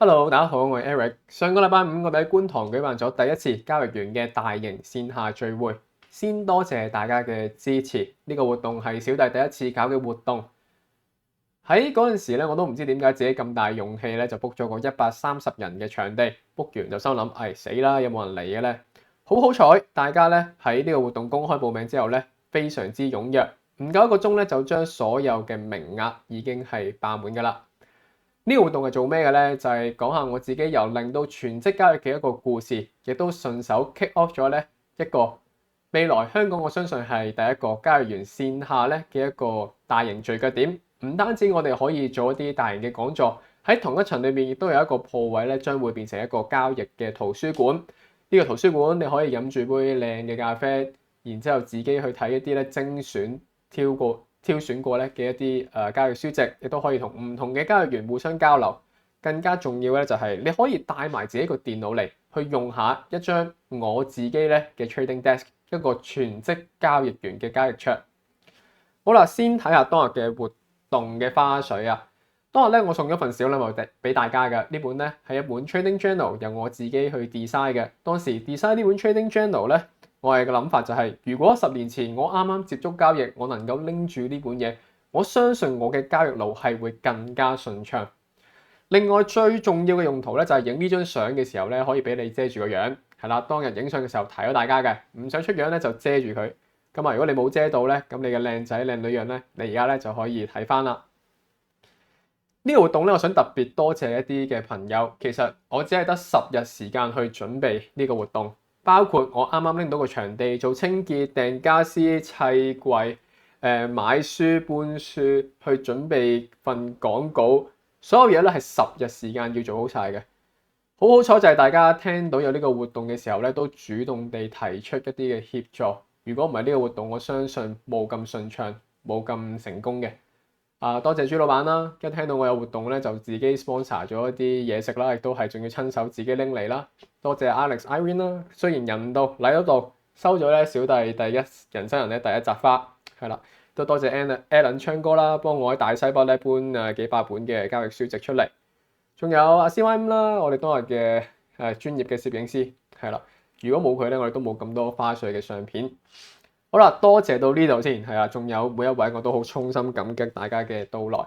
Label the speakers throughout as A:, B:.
A: Hello，大家好，我係 Eric。上個禮拜五，我哋喺觀塘舉辦咗第一次交易員嘅大型線下聚會，先多謝大家嘅支持。呢個活動係小弟第一次搞嘅活動。喺嗰陣時咧，我都唔知點解自己咁大勇氣咧，就 book 咗個130人嘅場地。book 完就心諗，死啦，有冇人嚟嘅咧？好彩，大家咧喺呢個活動公開報名之後咧，非常之踴躍，唔夠1個鐘咧就將所有嘅名額已經係爆滿㗎啦。呢個活動係做咩嘅咧？就係講下我自己由零到全職交易嘅一個故事，亦都順手 kick off 咗咧一個未來香港我相信係第一個交易員線下咧嘅一個大型聚腳點。唔單止我哋可以做一啲大型嘅講座，喺同一層裏面亦都有一個鋪位咧，將會變成一個交易嘅圖書館。呢個圖書館你可以飲住杯靚嘅咖啡，然之後自己去睇一啲咧精選挑選過咧嘅一啲交易書籍，亦都可以同唔同嘅交易員互相交流。更加重要嘅咧就係你可以帶埋自己個電腦嚟，去用下一張我自己咧嘅 trading desk， 一個全職交易員嘅交易桌。好啦，先睇下當日嘅活動嘅花絮啊！當日咧我送咗份小禮物俾大家嘅，呢本咧係一本 trading journal， 由我自己去 design 嘅。當時 design 呢本 trading journal 咧，我嘅諗法就係，如果10年前我啱啱接觸交易，我能夠拎住呢本嘢，我相信我嘅交易路係會更加順暢。另外最重要嘅用途咧，就係影呢張相嘅時候咧，可以俾你遮住個樣。係啦，當日影相嘅時候提咗大家嘅，唔想出樣咧就遮住佢。咁啊，如果你冇遮到咧，咁你嘅靚仔靚女樣咧，你而家咧就可以睇翻啦。呢個活動咧，我想特別多謝一啲嘅朋友。其實我只係得10日時間去準備呢個活動，包括我啱啱拎到個場地做清潔、訂家私、砌櫃、買書、搬書，去準備份廣告，所有嘢咧係10日時間要做好晒嘅。好彩就係大家聽到有呢個活動嘅時候咧，都主動地提出一啲嘅協助。如果唔係呢個活動，我相信冇咁順暢，冇咁成功嘅。多謝朱老闆啦！一聽到我有活動咧，就自己 sponsor 咗一啲嘢食啦，亦都係仲要親手自己拎嚟啦。多謝 Alex、Irene 啦，雖然人唔到嚟得到，收咗咧小弟人生人咧第一扎花，係啦。都多謝 Alan 昌哥啦，幫我喺大西北咧搬幾百本嘅交易書籍出嚟。仲有阿 CYM 啦，我哋當日嘅專業嘅攝影師，係啦。如果冇佢咧，我哋都冇咁多花絮嘅相片。好啦，多謝到呢度先，係啊，仲有每一位我都好衷心感激大家嘅到來。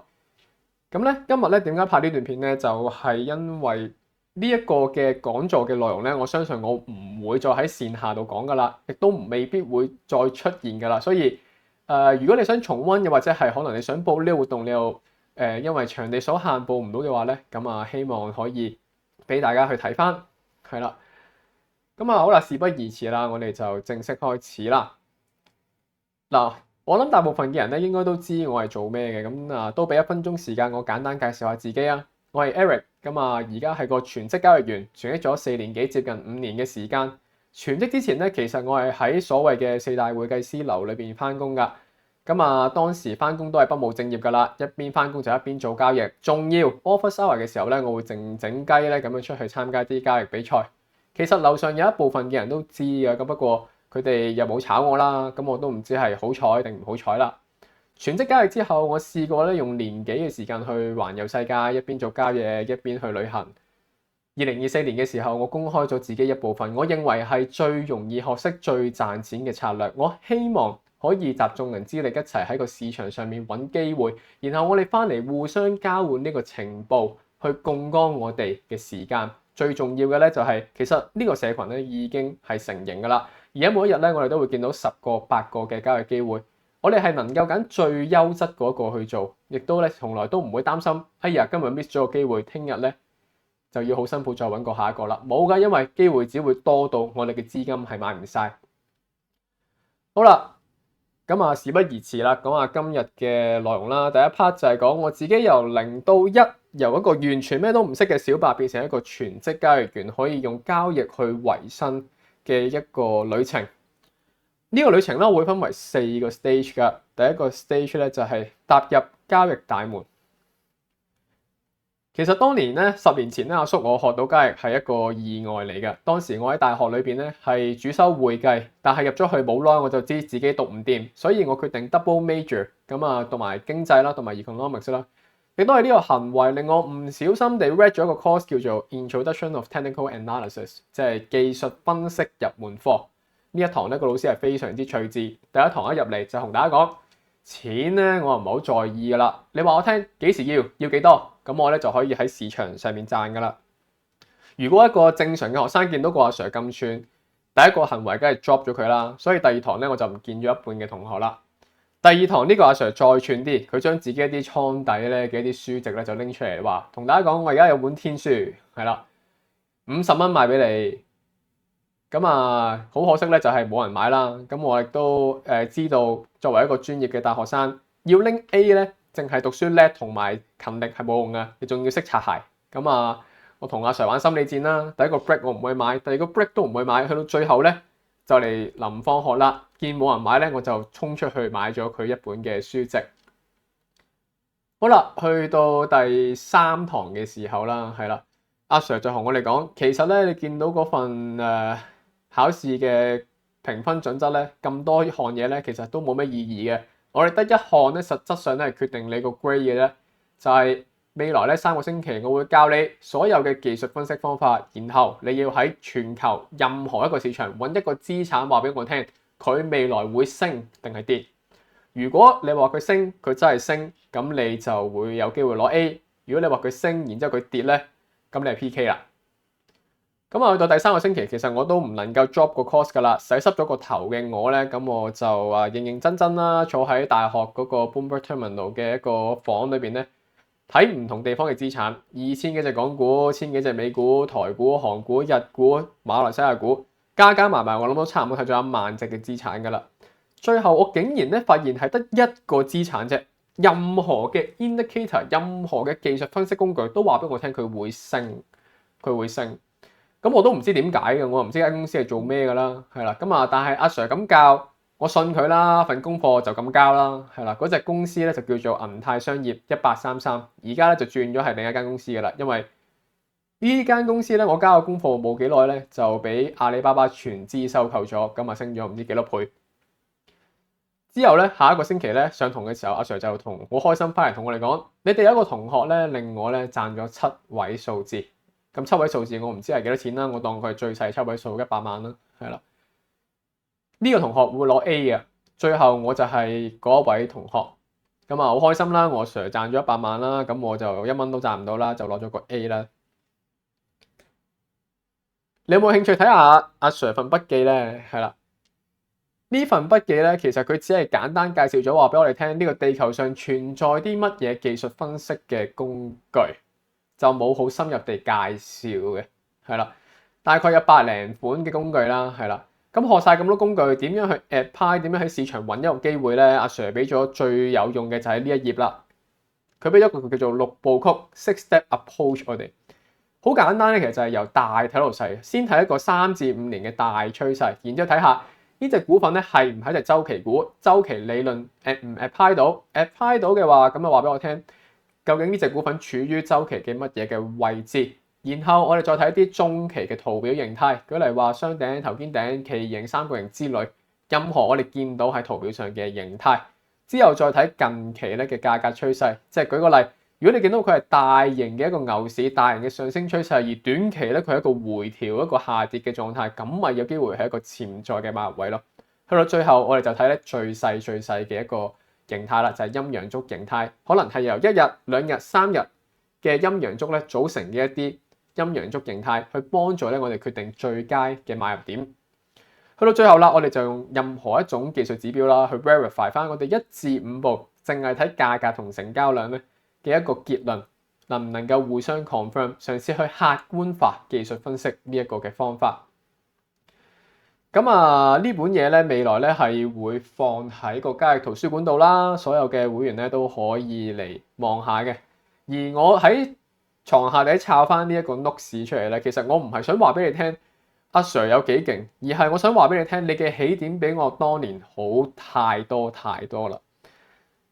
A: 咁咧，今日咧點解拍呢段片咧？就係因為呢一個嘅講座嘅內容咧，我相信我唔會再喺線下度講噶啦，亦都未必會再出現噶啦。所以如果你想重溫，又或者係可能你想報呢個活動，你又因為場地所限報唔到嘅話咧，咁啊希望可以俾大家去睇翻，係啦。咁啊好啦，事不宜遲啦，我哋就正式開始啦。嗱，我諗大部分嘅人咧應該都知我係做咩嘅，咁啊都俾1分鐘時間我簡單介紹下自己啊。我係 Eric，咁啊而家係個全職交易員，全職咗4年幾，接近5年嘅時間。全職之前咧，其實我係喺所謂嘅4大會計師樓裏邊翻工噶。咁啊當時翻工都係不務正業噶啦，一邊翻工就一邊做交易，仲要 office hour 嘅時候咧，我會靜靜雞咧咁樣出去參加啲交易比賽。其實樓上有一部分嘅人都知嘅，咁不過佢哋又冇炒我啦，咁我都唔知係好彩定唔好彩啦。全職交易之後，我試過咧用年幾嘅時間去環遊世界，一邊做交易一邊去旅行。2024年嘅時候，我公開咗自己一部分，我認為係最容易學識、最賺錢嘅策略。我希望可以集眾人之力一齊喺個市場上面揾機會，然後我哋翻嚟互相交換呢個情報，去槓桿我哋嘅時間。最重要嘅咧就係，其實呢個社群咧已經係成型噶啦。而家每一日咧，我哋都會見到10個、8個嘅交易機會。我哋係能夠揀最優質嗰個去做，亦都咧從來都唔會擔心，哎呀，今日 miss 咗個機會，聽日咧就要好辛苦再揾個下一個啦。冇㗎，因為機會只會多到我哋嘅資金係買唔晒。好啦，咁啊事不宜遲啦，講下今日嘅內容啦。第一 part 就係講我自己由0到1，由一個完全咩都唔識嘅小白變成一個全職交易員，可以用交易去維生嘅一個旅程。呢個旅程咧會分為4個 stage 㗎。第一個 stage 咧就係踏入交易大門。其實當年咧10年前咧，阿叔我學到交易係一個意外嚟嘅。當時我喺大學裏邊咧係主修會計，但係入咗去冇耐我就知自己讀唔掂，所以我決定 double major， 咁啊讀埋經濟啦，讀埋 economics 啦。亦都係呢個行為令我唔小心地 read 咗一個 course 叫做 Introduction of Technical Analysis， 即係技術分析入門課。呢一堂咧個老師係非常之趣致，第一堂一入嚟就同大家講錢咧，我唔係好在意噶啦。你話我聽幾時要幾多，咁我咧就可以喺市場上面賺噶啦。如果一個正常嘅學生見到個阿 Sir 咁串，第一個行為梗係 drop 咗佢啦。所以第二堂咧我就唔見咗一半嘅同學啦。第二堂呢個阿 Sir 再串啲，佢將自己一啲倉底咧嘅一啲書籍咧就拎出嚟話，同大家講我而家有本天書係啦，50蚊賣俾你。咁啊，好可惜咧就係冇人買啦。咁我亦都知道作為一個專業嘅大學生，要拎 A 咧，淨係讀書叻同埋勤力係冇用嘅，你仲要識擦鞋。咁啊，我同阿 Sir 玩心理戰啦。第一個 break 我唔會買，第二個 break 都唔會買，去到最後咧就嚟臨放學啦，見冇人買咧，我就衝出去買咗佢一本嘅書籍。好啦，去到第3堂嘅時候啦，係啦，阿 Sir 就同我哋講，其實咧你見到嗰份考試嘅評分準則咧，咁多項嘢咧，其實都冇乜意義嘅。我哋得一項咧，實質上咧係決定你個 grade 嘅咧，就係未來咧3個星期，我會教你所有嘅技術分析方法，然後你要喺全球任何一個市場揾一個資產話俾我聽，佢未來會升定係跌。如果你話佢升，佢真係升，咁你就會有機會攞 A。如果你話佢升，然之後佢跌咧，咁你係 PK 啦。咁啊，去到第3個星期，其實我都唔能夠 drop 個 course 噶啦，洗濕咗個頭嘅我咧，咁我就認認真真啦，坐喺大學嗰個 Bloomberg Terminal 嘅一個房裏邊咧，睇唔同地方嘅資產，2000幾隻港股，1000幾隻美股、台股、韓股、日股、馬來西亞股，加埋埋，我諗都差唔多睇咗1萬隻嘅資產噶啦。最後我竟然咧發現係得一個資產啫，任何嘅 indicator、任何嘅技術分析工具都話俾我聽佢會升，佢會升。咁我都唔知點解嘅，我唔知間公司係做咩㗎啦，係啦。咁啊，但係阿 Sir 咁教，我信佢啦，份功課就咁交啦，係啦。嗰隻公司咧就叫做銀泰商業1833，而家咧就轉咗係另一間公司㗎啦。因為呢間公司咧，我交嘅功課冇幾耐咧，就俾阿里巴巴全資收購咗，咁啊升咗唔知幾多倍。之後咧，下一個星期咧上堂嘅時候，阿 Sir 就同好開心翻嚟同我哋講，你哋有一個同學咧令我咧賺咗7位數字。咁7位數字我唔知係幾多錢啦，我當佢係最細7位數100萬啦，係啦。呢個同學會攞 A 嘅，最後我就係嗰位同學，咁啊好開心啦，我 Sir 賺咗100萬啦，咁我就1蚊都賺唔到啦，就攞咗個 A 啦。你有冇興趣睇下阿 Sir 份筆記咧？係啦，呢份筆記咧，其實佢只係簡單介紹咗話俾我哋聽，呢個地球上存在啲乜嘢技術分析嘅工具。就冇好深入地介紹嘅，係啦，大概有100零款嘅工具啦，係啦。咁學晒咁多工具，點樣去 apply？點樣喺市場揾一個機會咧？阿 Sir 俾咗最有用嘅就係呢一頁啦。佢俾咗個叫做6步曲 6-step approach 我哋。好簡單咧，其實就係由大睇到細，先睇一個3至5年嘅大趨勢，然之後睇下呢隻股份咧係唔係隻週期股，週期理論唔 apply 到 apply 到嘅話，咁就話俾我聽。究竟呢隻股份處於週期嘅乜嘢嘅位置？然後我哋再睇一啲中期嘅圖表形態，舉例話雙頂、頭肩頂、旗形、三角形之類，任何我哋見到喺圖表上嘅形態。之後再睇近期咧嘅價格趨勢，即係舉個例，如果你見到佢係大型嘅一個牛市、大型嘅上升趨勢，而短期咧佢係一個回調、一個下跌嘅狀態，咁咪有機會係一個潛在嘅買入位咯。去到最後，我哋就睇咧最細嘅一個形態啦，就係陰陽燭形態，可能係由1日、2日、3日嘅陰陽燭咧組成嘅一啲陰陽燭形態，去幫助咧我哋決定最佳嘅買入點。去到最後啦，我哋就用任何一種技術指標啦，去 verify 翻我哋1至5步，淨係睇價格同成交量咧嘅一個結論，能唔能夠互相 confirm， 嘗試去客觀化技術分析呢一個嘅方法。咁啊，呢本嘢咧，未來咧係會放喺個交易圖書館度啦，所有嘅會員咧都可以嚟望下嘅。而我喺床下底抄翻呢一個 notes 出嚟咧，其實我唔係想話俾你聽阿 Sir 有幾勁，而係我想話俾你聽，你嘅起點比我當年好太多啦。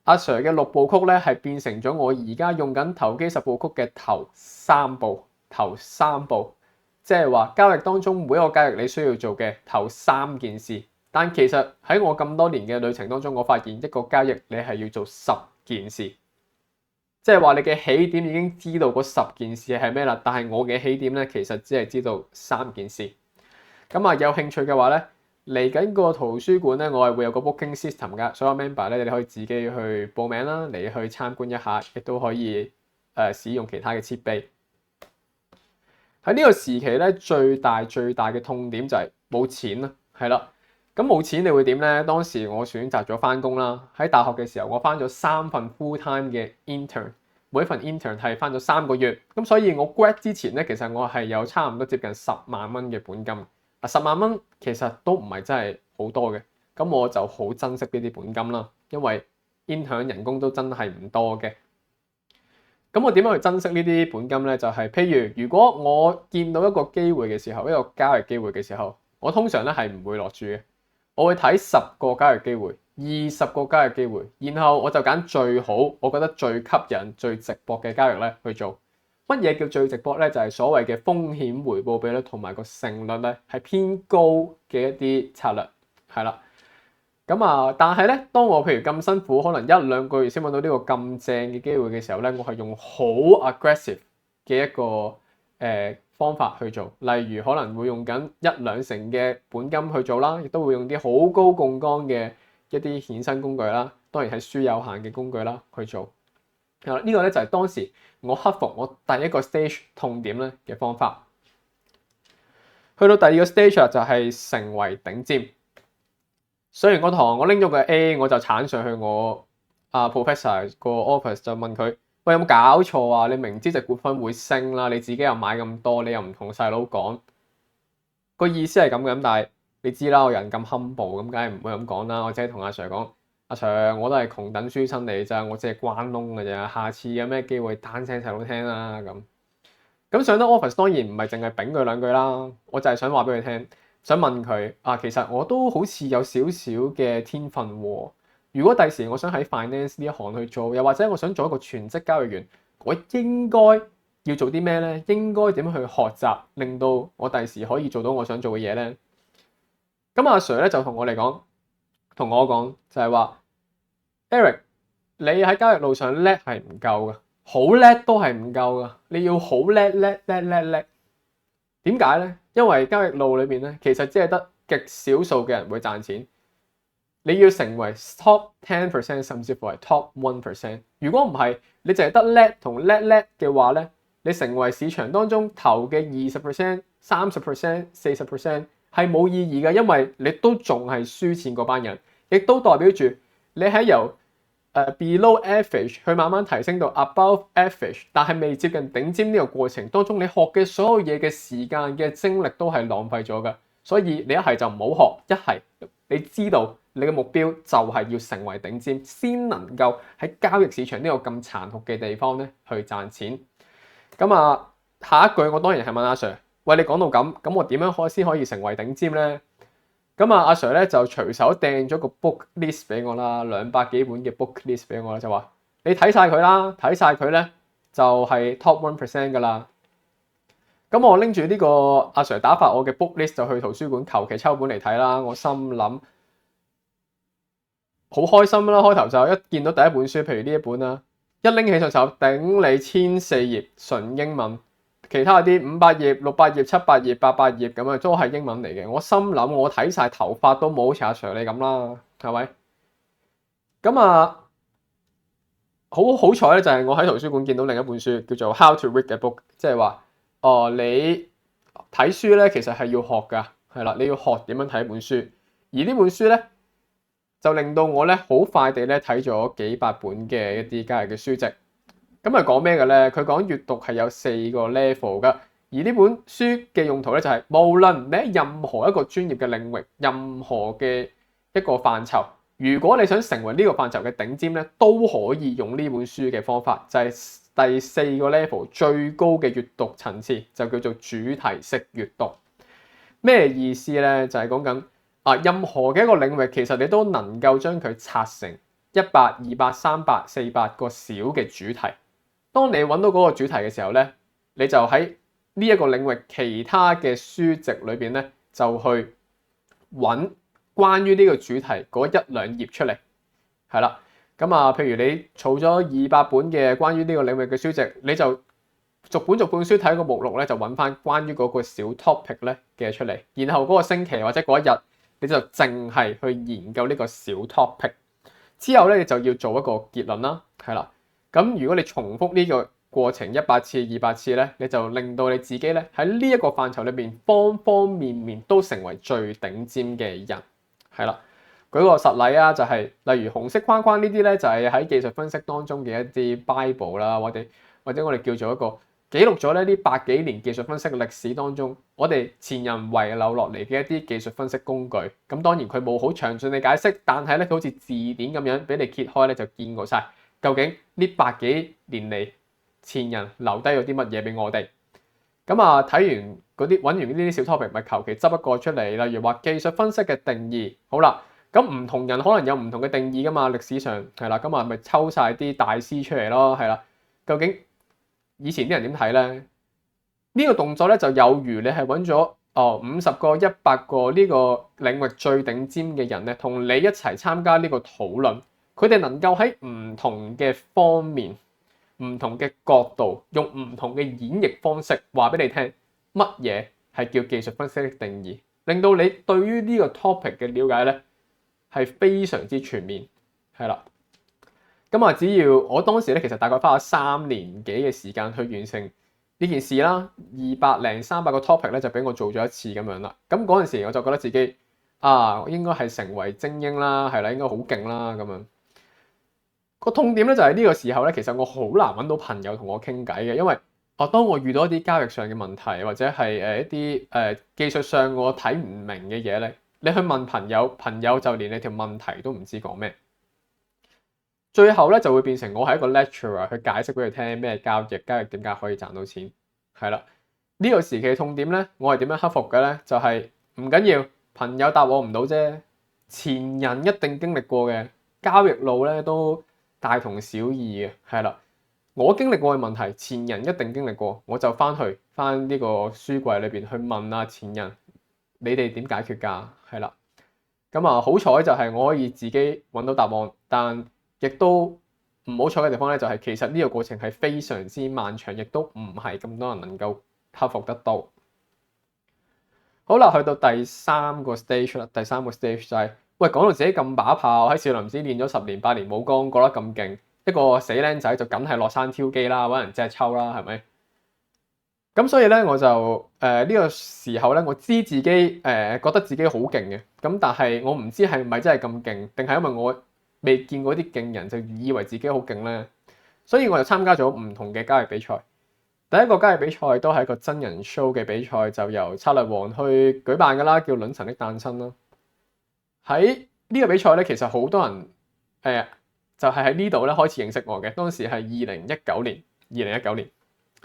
A: 阿 Sir 嘅6步曲咧係變成咗我而家用緊投機10步曲嘅頭3步。即係話交易當中每一個交易你需要做嘅頭3件事，但其實喺我咁多年嘅旅程當中，我發現一個交易你係要做10件事。即係話你嘅起點已經知道嗰10件事係咩啦，但係我嘅起點咧其實只係知道3件事。咁啊，有興趣嘅話咧，嚟緊個圖書館咧，我係會有個 booking system 噶，所有 member 咧你可以自己去報名啦，嚟去參觀一下，亦都可以使用其他嘅設備。喺呢個時期咧，最大嘅痛點就係冇錢啦，係啦。咁冇錢你會點咧？當時我選擇咗翻工啦。喺大學嘅時候，我翻咗3份 full time 嘅 intern， 每一份 intern 係翻咗3個月。咁所以我 grad 之前咧，其實我係有差唔多接近10萬蚊嘅本金。10萬蚊其實都唔係真係好多嘅。咁我就好珍惜呢啲本金啦，因為 intern 人工都真係唔多嘅。咁我點樣去珍惜呢啲本金咧？就係譬如如果我見到一個機會嘅時候，一個交易機會嘅時候，我通常咧係唔會落注嘅。我會睇10個交易機會、20個交易機會，然後我就揀最好，我覺得最吸引、最值博嘅交易咧去做。乜嘢叫最值博咧？就係所謂嘅風險回報比率同埋個勝率咧係偏高嘅一啲策略，係啦。咁啊，但係咧，當我譬如咁辛苦，可能1、2個月先揾到呢個咁正嘅機會嘅時候咧，我係用好 aggressive 嘅一個方法去做，例如可能會用緊1、2成嘅本金去做啦，亦都會用啲好高槓桿嘅一啲衍生工具啦，當然係輸有限嘅工具啦去做。呢個咧就係當時我克服我第一個 stage 痛點咧嘅方法。去到第二個 stage 就係成為頂尖。上完個堂我拎咗個 A， 我就鏟上去我professor 個 office 就問佢：喂，有冇搞錯啊？你明知隻股份會升啦，你自己又買咁多，你又唔同細佬講。個意思係咁嘅，但係你知啦，我人咁 humble，咁梗係唔會咁講啦。我只係同阿 Sir 講：阿 Sir，我都係窮等書生嚟咋，我只係關窿嘅啫。下次有咩機會單聲細佬聽啦咁。咁上到 office 當然唔係淨係炳佢2句啦，我就係想話俾佢聽。想問佢其實我都好似有少少嘅天分喎。如果第時我想喺 finance 呢一行去做，又或者我想做一個全職交易員，我應該要做啲咩咧？應該點樣去學習，令到我第時可以做到我想做嘅嘢咧？咁阿 Sir 咧就同我講就係話 Eric， 你喺交易路上叻係唔夠㗎，好叻都係唔夠㗎，你要好叻。點解咧？因為交易路裏邊咧，其實只係得極少數嘅人會賺錢。你要成為 top 10%，甚至乎係 top 1%。如果唔係，你淨係得叻同叻嘅話咧，你成為市場當中頭嘅20%、30%、40%係冇意義嘅，因為你都仲係輸錢嗰班人，亦都代表住你喺由below average 去慢慢提升到 above average， 但係未接近頂尖呢個過程當中，你學嘅所有嘢嘅時間嘅精力都係浪費咗㗎。所以你一係就唔好學，一係你知道你嘅目標就係要成為頂尖，先能夠喺交易市場呢個咁殘酷嘅地方咧去賺錢。咁下一句我當然係問阿 Sir， 喂，你講到咁我點樣先可以成為頂尖咧？咁阿 Sir 咧就隨手掟咗個 book list 俾我啦，200幾本嘅 book list 俾我啦，就話你睇晒佢啦，睇晒佢咧就係 top 1% 噶啦。咁我拎住呢個阿 Sir 打發我嘅 book list 就去圖書館求其抽本嚟睇啦。我心諗好開心啦，開頭就一見到第一本書，譬如呢一本啦，一拎起上手頂你1400頁純英文。其他啲500頁、600頁、700頁、800頁咁都係英文嚟嘅。我心諗我睇晒頭髮都冇好似阿 Sir 你咁啦，係咪？咁好彩咧，就係我喺圖書館見到另一本書叫做《How to Read》嘅 book， 即係話你睇書咧其實係要學㗎，係啦，你要學點樣睇一本書。而呢本書咧就令到我咧好快地咧睇咗幾百本嘅一啲交易嘅書籍。咁係講咩嘅咧？佢講閱讀係有4個 level 噶，而呢本書嘅用途咧就係無論你喺任何一個專業嘅領域、任何嘅一個範疇，如果你想成為呢個範疇嘅頂尖咧，都可以用呢本書嘅方法，就係第4個 level 最高嘅閱讀層次，就叫做主題式閱讀。咩意思咧？就係講緊任何嘅一個領域，其實你都能夠將佢拆成100、200、300、400個小嘅主題。當你揾到嗰個主題嘅時候咧，你就喺呢一個領域其他嘅書籍裏邊咧，就去揾關於呢個主題嗰1、2頁出嚟，係啦。咁啊，譬如你儲咗200本嘅關於呢個領域嘅書籍，你就逐本書睇個目錄咧，就揾翻關於嗰個小 topic 咧嘅出嚟，然後嗰個星期或者嗰一日，你就淨係去研究呢個小 topic。之後咧，你就要做一個結論啦，係啦。咁如果你重複呢個過程100次、200次咧，你就令到你自己咧喺呢一個範疇裏邊方方面面都成為最頂尖嘅人，係啦。舉個實例啊，就係例如紅色框框呢啲咧，就係喺技術分析當中嘅一啲 Bible 啦，或者我哋叫做一個記錄咗呢百幾年技術分析嘅歷史當中，我哋前人遺留落嚟嘅一啲技術分析工具。咁當然佢冇好詳盡嘅解釋，但係咧佢好似字典咁樣俾你揭開咧就見過晒，究竟呢百幾年嚟前人留低咗啲乜嘢俾我哋。咁啊，睇完嗰啲揾完呢啲小 topic，咪求其執一個出嚟，例如話技術分析嘅定義。好啦，咁唔同人可能有唔同嘅定義噶嘛，歷史上係啦，咁啊咪抽晒啲大師出嚟咯，係啦，究竟以前啲人點睇咧？呢個動作咧就有如你係揾咗50個、100個呢個領域最頂尖嘅人咧，同你一齊參加呢個討論。佢哋能夠喺唔同嘅方面、唔同嘅角度，用唔同嘅演繹方式話俾你聽，乜嘢係叫技術分析嘅定義，令到你對於呢個 topic 嘅了解咧係非常之全面，係啦。咁啊，只要我當時咧，其實大概花咗3年幾嘅時間去完成呢件事啦，200-300個 topic 咧就俾我做咗一次咁樣啦。咁嗰陣時我就覺得自己應該係成為精英啦，係啦，應該好勁啦咁樣。個痛點咧就係呢個時候咧，其實我好難揾到朋友同我傾偈嘅，因為當我遇到一啲交易上嘅問題，或者係一啲技術上我睇唔明嘅嘢咧，你去問朋友，朋友就連你條問題都唔知講咩。最後咧就會變成我係一個 lecturer 去解釋俾佢聽咩交易點解可以賺到錢，係啦。呢個時期嘅痛點咧，我係點樣克服嘅咧？就係唔緊要，朋友答我唔到啫，前人一定經歷過嘅交易路咧都大同小異嘅，係啦。我經歷過嘅問題，前人一定經歷過，我就翻呢個書櫃裏邊去問啊前人，你哋點解決㗎？係啦。咁啊好彩就係我可以自己揾到答案，但亦都唔好彩嘅地方咧，就係其實呢個過程係非常之漫長，亦都唔係咁多人能夠克服得到。好啦，去到第3個 stage 啦。第3個 stage 就係喂，講到自己咁把炮，喺少林寺練咗10年8年武功，覺得咁勁，一個死僆仔就梗係落山挑機啦，揾人隻抽啦，係咪？咁所以咧，我就呢個時候咧，我知自己覺得自己好勁嘅，咁但係我唔知係咪真係咁勁，定係因為我未見過啲勁人就以為自己好勁咧，所以我就參加咗唔同嘅交易比賽。第一個交易比賽都係一個真人 show 嘅比賽，就由策略王去舉辦㗎啦，叫《卵神的誕生》啦。喺呢個比賽咧，其實好多人就係喺呢度咧開始認識我嘅。當時係2019年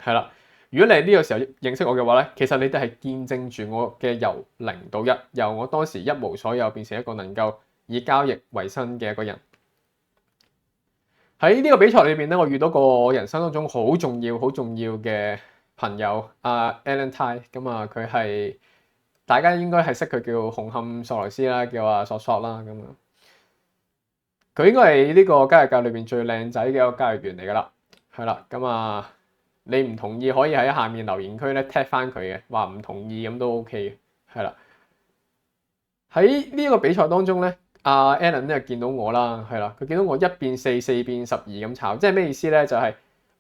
A: 係啦。如果你係呢個時候認識我嘅話咧，其實你哋係見證住我嘅由0到1，由我當時一無所有變成一個能夠以交易為生嘅一個人。喺呢個比賽裏邊咧，我遇到個人生當中好重要嘅朋友Alan Tai。咁啊，佢係大家應該係識佢叫紅磡索羅斯啦，叫索索啦咁啊。佢應該係呢個交易界裏邊最靚仔嘅一個交易員嚟㗎啦，係啦。咁啊，你唔同意可以喺下面留言區咧踢翻佢嘅，話唔同意咁都 OK 嘅，係啦。喺呢個比賽當中咧。Alan 咧見到我啦，係啦，佢見到我1變4、4變12咁炒，即係咩意思咧？就係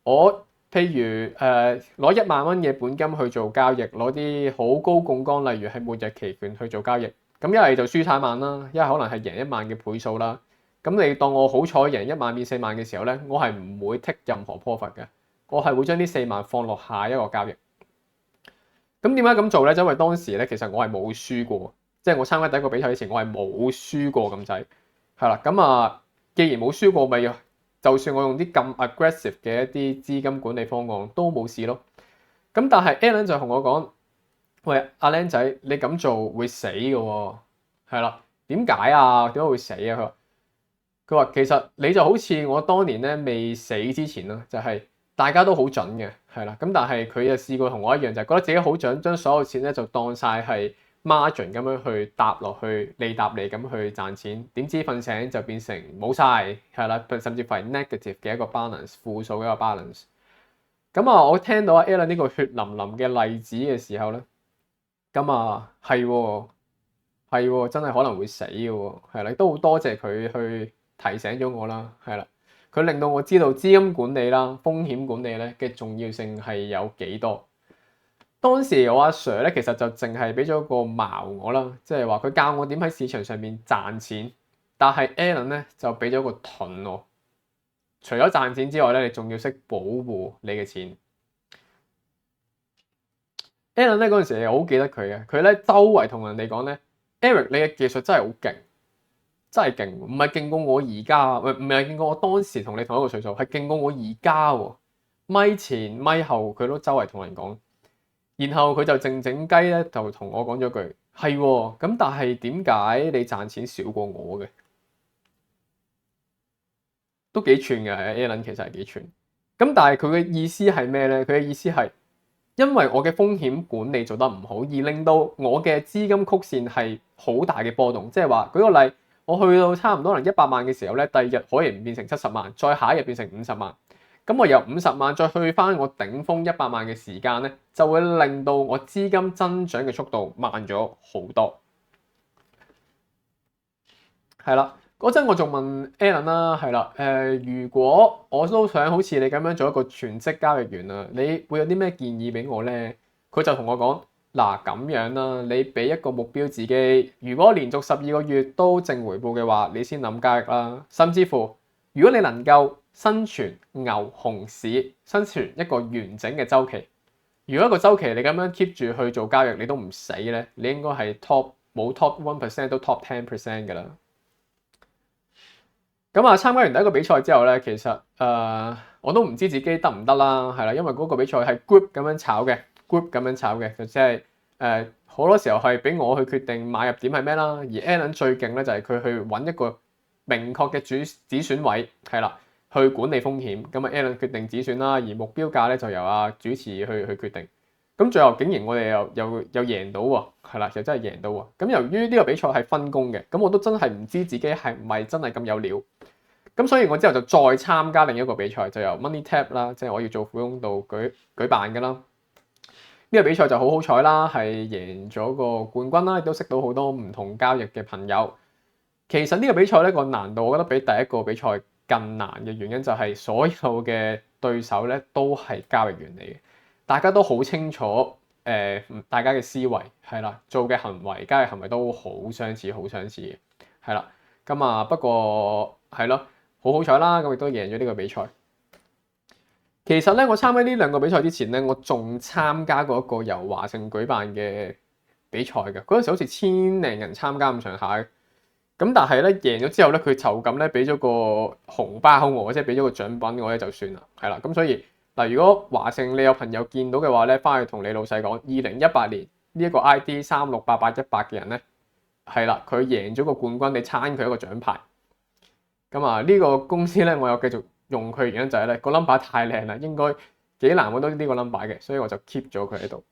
A: 我譬如攞1萬蚊嘅本金去做交易，攞啲好高槓桿，例如係末日期權去做交易，咁一係就輸1萬啦，一係可能係贏1萬嘅倍數啦。咁你當我好彩贏1萬變4萬嘅時候咧，我係唔會 take 任何 profit 嘅，我係會將呢4萬放落下一個交易。咁點解咁做咧？因為當時咧其實我係冇輸過。即係我參加第一個比賽之前，我係冇輸過咁滯，係啦。咁啊，既然冇輸過，咪就算我用啲咁 aggressive 嘅一啲資金管理方案都冇事咯。咁但係 Alan 就同我講：喂，阿僆仔，你咁做會死嘅喎，係啦。點解啊？點解會死啊？佢話其實你就好似我當年咧未死之前啦，就係大家都好準嘅，係啦。咁但係佢就試過同我一樣，就係覺得自己好準，將所有錢咧就當晒係 margin 咁樣去搭落去，利搭利咁去賺錢，點知瞓醒就變成冇晒，係啦，甚至乎係 negative 嘅一個 balance，負數嘅一個 balance。咁啊，我聽到阿 Alan 呢個血淋淋嘅例子嘅時候咧，咁啊係真係可能會死嘅喎，係啦，都好多謝佢去提醒咗我啦，係啦，佢令到我知道資金管理啦、風險管理咧嘅重要性係有幾多。當時我阿 Sir 咧其實就淨係俾咗個矛我啦，即係話佢教我點喺市場上面賺錢，但係 Alan 咧就俾咗個盾我，除咗賺錢之外咧，你仲要識保護你嘅錢。Alan 咧嗰陣時我好記得佢嘅，佢咧周圍同人哋講咧 ，Eric 你嘅技術真係好勁，真係勁，唔係勁過我而家，唔係勁過我當時同你同一個歲數，係勁過我而家喎。咪前咪後佢都周圍同人講。然後佢就靜靜雞咧，就同我講咗句係喎，咁但係點解你賺錢少過我嘅？都幾串嘅，Alan 其實係幾串。咁但係佢嘅意思係咩咧？佢嘅意思係因為我嘅風險管理做得唔好，而令到我嘅資金曲線係好大嘅波動。即係話舉個例，我去到差唔多可能100萬嘅時候咧，第二日可能變成70萬，再下一日變成50萬。咁我由50萬再去翻我頂峰100萬嘅時間咧，就會令到我資金增長嘅速度慢咗好多。係啦，嗰陣我仲問 Alan 啦，係啦，如果我都想好似你咁樣做一個全職交易員啊，你會有啲咩建議俾我咧？佢就同我講，嗱咁樣啦，你俾一個目標自己，如果連續12個月都正回報嘅話，你先諗交易啦。甚至乎，如果你能夠生存牛熊市，生存一個完整嘅週期。如果一個週期你咁樣 keep 住去做交易，你都唔死咧，你應該係冇 top 1% 都 top 10% 㗎啦。咁啊，參加完第一個比賽之後咧，其實我都唔知自己得唔得啦，係啦，因為嗰個比賽係 group 咁樣炒嘅，group 咁樣炒嘅，就即係好多時候係俾我去決定買入點係咩啦。而 Alan 最勁咧就係佢去揾一個明確嘅止損位，係啦。去管理風險，咁啊 Alan 決定止損啦，而目標價咧就由主持去決定。咁最後竟然我哋又贏到喎，係啦，又真係贏到喎。咁由於呢個比賽係分工嘅，咁我都真係唔知自己係唔係真係咁有料。咁所以我之後就再參加另一個比賽，就由 Money Tap 啦，即係我要做苦工度舉辦㗎啦。呢個比賽就好彩啦，係贏咗個冠軍啦，亦都識到好多唔同交易嘅朋友。其實呢個比賽咧個難度，我覺得比第一個比賽更難嘅原因就係所有嘅對手咧都係交易員嚟嘅，大家都好清楚大家嘅思維係啦，做嘅行為、交易行為都好相似，好相似嘅係啦。咁啊不過係咯，好彩啦，咁亦都贏咗呢個比賽。其實咧，我參加呢兩個比賽之前咧，我仲參加過一個由華盛舉辦嘅比賽嘅，嗰陣時好似1000零人參加咁上下。咁但係咧贏咗之後咧，佢就咁咧俾咗個紅包我，即係俾咗個獎品我咧就算啦，係啦。咁所以嗱，如果華盛你有朋友見到嘅話咧，翻去同你老細講，2018年呢一個 ID 368818嘅人咧，係啦，佢贏咗個冠軍，你撐佢一個獎牌。咁啊，呢個公司咧，我有繼續用佢嘅原因就係咧個 number 太靚啦，應該幾難揾到呢個 number 嘅，所以我就 keep 咗佢喺度。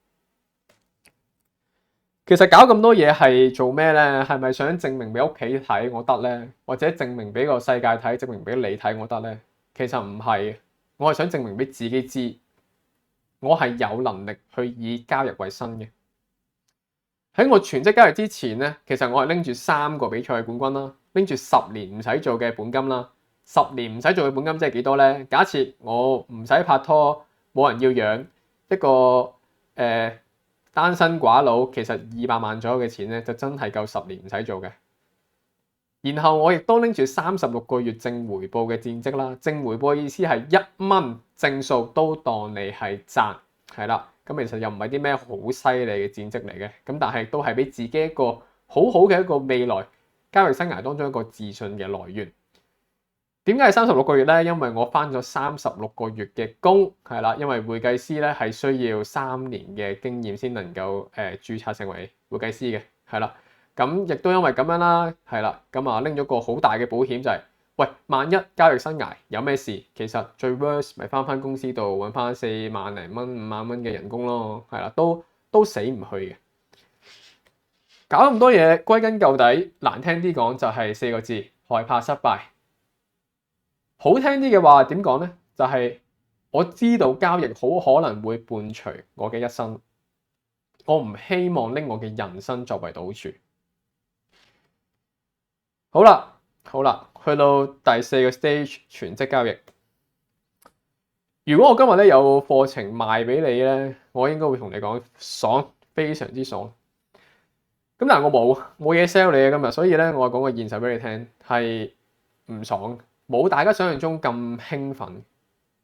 A: 其實搞咁多嘢係做咩咧？係咪想證明俾屋企睇我得咧？或者證明俾個世界睇，證明俾你睇我得咧？其實唔係，我係想證明俾自己知，我係有能力去以交易為生嘅。喺我全職交易之前咧，其實我係拎住3個比賽嘅冠軍啦，拎住10年唔使做嘅本金啦。10年唔使做嘅本金即係幾多咧？假設我唔使拍拖，冇人要養，一個單身寡佬，其實200萬左右嘅錢咧，就真係夠10年唔使做嘅。然後我亦都拎住36個月正回報嘅戰績啦。正回報嘅意思係1蚊正數都當你係賺，係啦。咁其實又唔係啲咩好犀利嘅戰績嚟嘅。咁但係都係俾自己一個好好嘅一個未來交易生涯當中一個自信嘅來源。點解係36個月咧？因為我返咗36個月嘅工，係啦，因為會計師咧係需要3年嘅經驗先能夠註冊成為會計師嘅，係啦。咁亦都因為咁樣啦，係啦，咁啊拎咗個好大嘅保險就係，喂，萬一交易生涯有咩事，其實最 worst 咪返公司度揾返4萬零蚊、5萬蚊嘅人工咯，係啦，都死唔去嘅。搞咁多嘢，歸根究底，難聽啲講就係4個字：害怕失敗。好聽啲嘅話點講呢？就係我知道交易好可能會伴隨我嘅一生，我唔希望拎我嘅人生作為賭注。好啦，去到第4個 stage 全職交易。如果我今日咧有課程賣俾你咧，我應該會同你講爽，非常之爽。咁但係我冇嘢 sell 你嘅今日，所以咧我講個現實俾你聽，係唔爽，冇大家想象中咁興奮。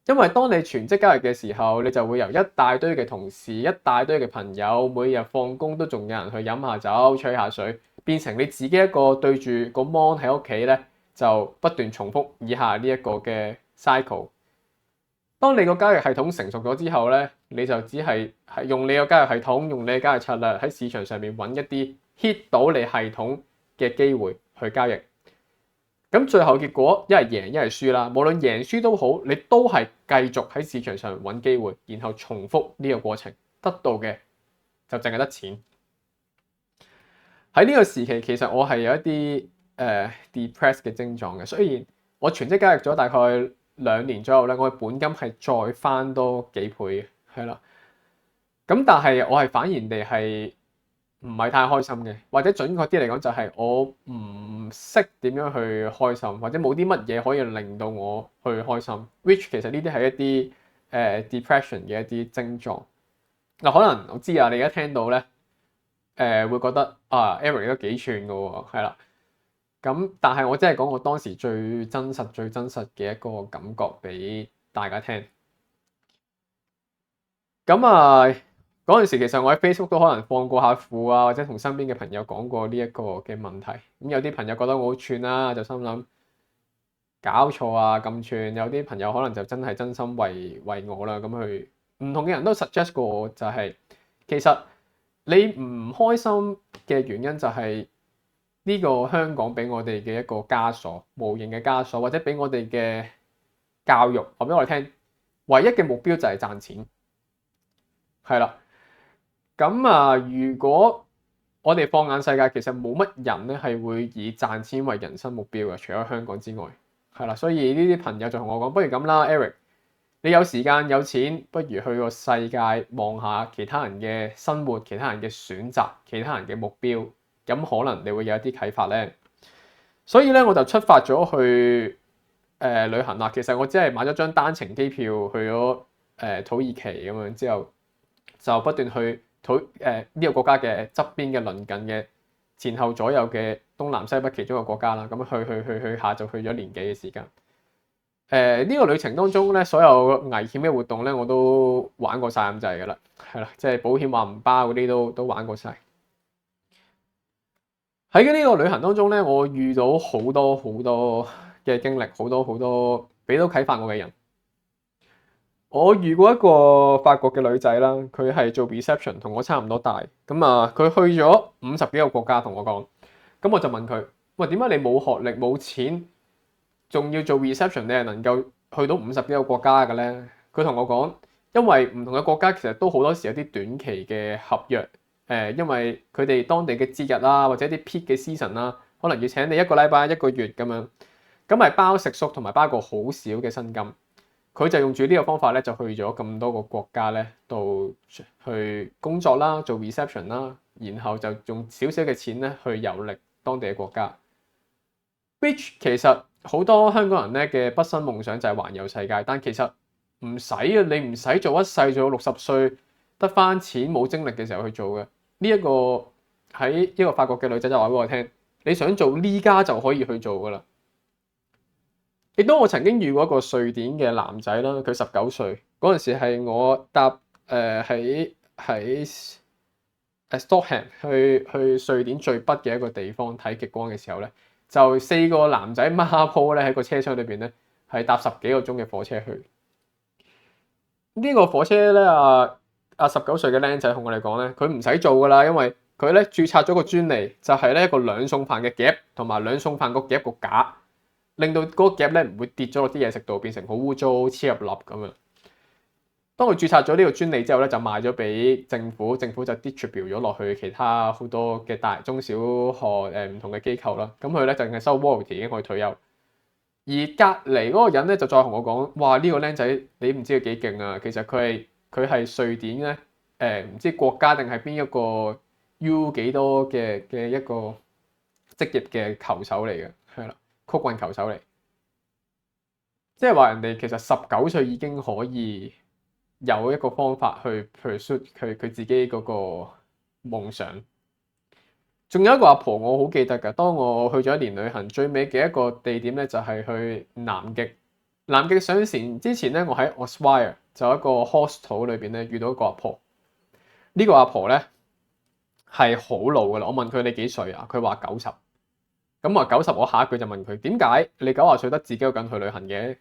A: 因為當你全職交易嘅時候，你就會由一大堆嘅同事、一大堆嘅朋友，每日放工都仲有人去飲下酒、吹下水，變成你自己一個對住個 mon 喺屋企咧，就不斷重複以下呢一個嘅 cycle。當你個交易系統成熟咗之後咧，你就只係用你個交易系統、用你嘅交易策略喺市場上面揾一啲 hit 到你系統嘅機會去交易。咁最後結果一係贏一係輸啦，無論贏輸都好，你都係繼續喺市場上揾機會，然後重複呢個過程，得到嘅就淨係得錢。喺呢個時期，其實我係有一啲depressed 嘅症狀嘅。雖然我全職交易咗大概2年左右咧，我嘅本金係再翻多幾倍嘅，係啦。咁但係我係反而地係唔係太開心嘅，或者準確啲嚟講就係我唔識點樣去開心，或者冇啲乜嘢可以令到我去開心。which 其實呢啲係一啲depression 嘅一啲症狀。嗱，可能我知啊，你而家聽到咧會覺得啊 Eric 都幾串㗎喎，係啦。咁但係我真係講我當時最真實嘅一個感覺俾大家聽。咁啊嗰陣時其實我喺 Facebook 都可能放過下負啊，或者同身邊嘅朋友講過呢一個嘅問題。咁有啲朋友覺得我好串啦，就心諗搞錯啊咁串。有啲朋友可能就真係真心為我啦，咁去唔同嘅人都 suggest 過我，就係其實你唔開心嘅原因就係呢個香港俾我哋嘅一個枷鎖，無形嘅枷鎖，或者俾我哋嘅教育話俾我哋聽，唯一嘅目標就係賺錢，係啦。咁啊，如果我哋放眼世界，其實冇乜人咧係會以賺錢為人生目標嘅，除咗香港之外，係啦。所以呢啲朋友就同我講，不如咁啦 ，Eric，你有時間有錢，不如去個世界望下其他人嘅生活、其他人嘅選擇、其他人嘅目標，咁可能你會有一啲啟發咧。所以咧，我就出發咗去旅行啦。其實我只係買咗張單程機票去咗土耳其咁樣，之後就不斷去呢個國家嘅側邊嘅鄰近嘅前後左右嘅東南西北其中一個國家啦。咁去下就去咗年幾嘅時間。呢個旅程當中咧，所有危險嘅活動咧，我都玩過晒咁滯㗎啦，係啦，即係保險話唔包嗰啲都玩過晒。喺呢個旅行當中咧，我遇到好多嘅經歷，好多俾到啟發我嘅人。我遇過一個法國嘅女仔啦，佢係做 reception， 同我差唔多大。咁啊，佢去咗50幾個國家同我講。咁我就問佢：喂，點解你冇學歷冇錢，仲要做 reception？ 你係能夠去到50幾個國家嘅咧？佢同我講，因為唔同嘅國家其實都好多時有啲短期嘅合約。因為佢哋當地嘅節日啦，或者啲 peak 嘅 season 啦，可能要請你1個禮拜、1個月咁樣，咁係包食宿同埋包個好少嘅薪金。佢就用住呢個方法咧，就去咗咁多個國家咧度去工作啦，做 reception 啦，然後就用少少嘅錢咧去遊歷當地嘅國家。which 其實好多香港人咧嘅畢生夢想就係環遊世界，但其實唔使啊，你唔使做一世做到60歲得返錢冇精力嘅時候去做嘅。呢一個喺一個法國嘅女仔就話俾我聽，你想做呢家就可以去做噶啦。亦都我曾經遇過一個瑞典嘅男仔啦，佢19歲嗰陣時係我搭喺Stockholm 去瑞典最北嘅一個地方睇極光嘅時候咧，就4個男仔孖鋪咧喺個車廂裏邊咧係搭10幾個鐘嘅火車去。呢個火車咧19歲嘅僆仔同我哋講咧，佢唔使做噶啦，因為佢咧註冊咗個專利，就係咧一個2餸飯嘅夾同埋2餸飯個夾個架，令到嗰個夾咧唔會跌咗落啲嘢食度，變成好污糟黐入粒咁樣。當佢註冊咗呢個專利之後咧，就賣咗俾政府，政府就 distribute 咗落去其他好多嘅大中小學唔同嘅機構啦。咁佢咧就淨係收 royalty 已經可以退休。而隔離嗰個人咧就再同我講：哇！呢個僆仔你唔知佢幾勁啊！其實佢係瑞典咧唔知國家定係邊一個 U 幾多嘅一個職業嘅球手嚟嘅，係啦，曲棍球手嚟。即係話人哋其實19歲已經可以有一個方法去 pursue 佢自己嗰個夢想。仲有一個阿婆我好記得㗎，當我去咗一年旅行，最尾嘅一個地點咧就係去南極。南極上船之前咧，我喺 Osweier 就一個 hostel 裏邊咧遇到一個阿婆。呢個阿婆咧係好老㗎啦。我問佢你幾歲啊？佢話90。咁話90，我下一句就問佢點解你90歲得自己一個人去旅行嘅？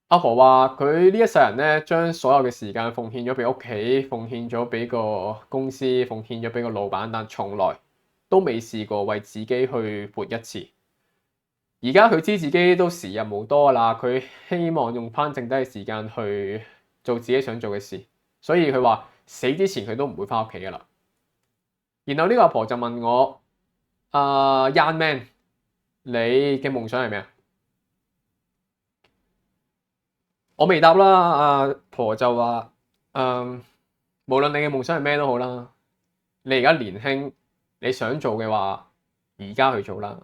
A: 阿婆話佢呢一世人咧，將所有嘅時間奉獻咗俾屋企，奉獻咗俾個公司，奉獻咗俾個老闆，但從來都未試過為自己去活一次。而家佢知自己都時日無多啦，佢希望用翻剩低嘅時間去做自己想做嘅事，所以佢話死之前佢都唔會翻屋企噶啦。然後呢個阿婆就問我：Young Man，你嘅夢想係咩啊？我未答啦，阿婆就話：無論你嘅夢想係咩都好啦，你而家年輕，你想做嘅話，而家去做啦。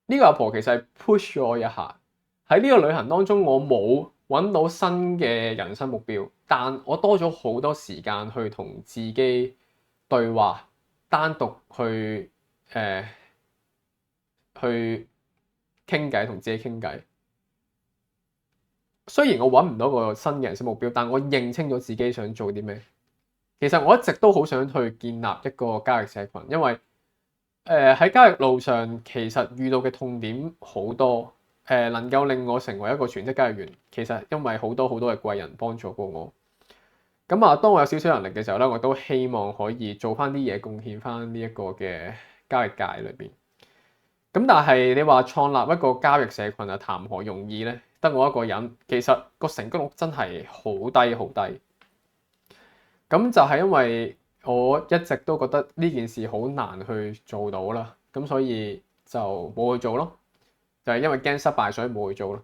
A: 呢個阿婆其實係 push 咗我一下。喺呢個旅行當中，我冇揾到新嘅人生目標，但我多咗好多時間去同自己對話，單獨去去傾偈，同自己傾偈。雖然我揾唔到個新嘅人生目標，但我認清咗自己想做啲咩。其實我一直都好想去建立一個交易社群，因為喺交易路上其實遇到嘅痛點好多。能夠令我成為一個全職交易員，其實因為好多嘅貴人幫助過我。咁啊，當我有少少能力嘅時候咧，我都希望可以做翻啲嘢，貢獻翻呢一個嘅交易界裏邊。咁但係你話創立一個交易社群啊，談何容易咧？得我一個人，其實個成功率真係好低好低。咁就係因為我一直都覺得呢件事好難去做到啦，咁所以就冇去做咯。就係因為驚失敗，所以冇去做咯。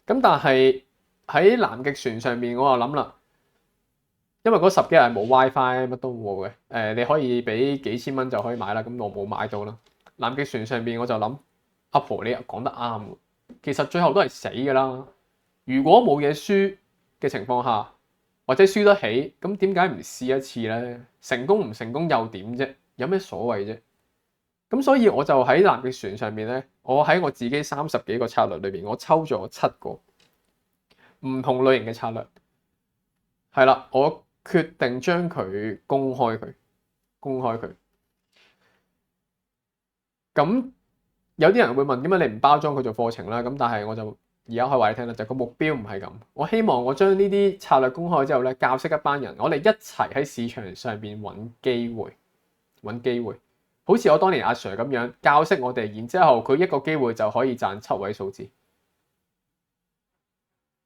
A: 咁但係喺南極船上面，我就諗啦，因為嗰10幾日係冇 WiFi，乜都冇嘅。你可以俾幾千蚊就可以買啦。咁我冇買到啦。南極船上面我就諗，阿婆你講得啱，其實最後都係死㗎啦。如果冇嘢輸嘅情況下，或者輸得起，咁點解唔試一次咧？成功唔成功又點啫？有咩所謂啫？咁所以我就喺南極船上面咧，我喺我自己30幾個策略裏邊，我抽咗7個唔同類型嘅策略。係啦，我決定將佢公開佢。咁有啲人會問點解你唔包裝佢做課程啦？咁但係我就而家可以話你聽啦，就個目標唔係咁。我希望我將呢啲策略公開之後咧，教識一班人，我哋一齊喺市場上邊揾機會。好似我當年阿 Sir 咁樣教識我哋，然之後佢一個機會就可以賺7位數字。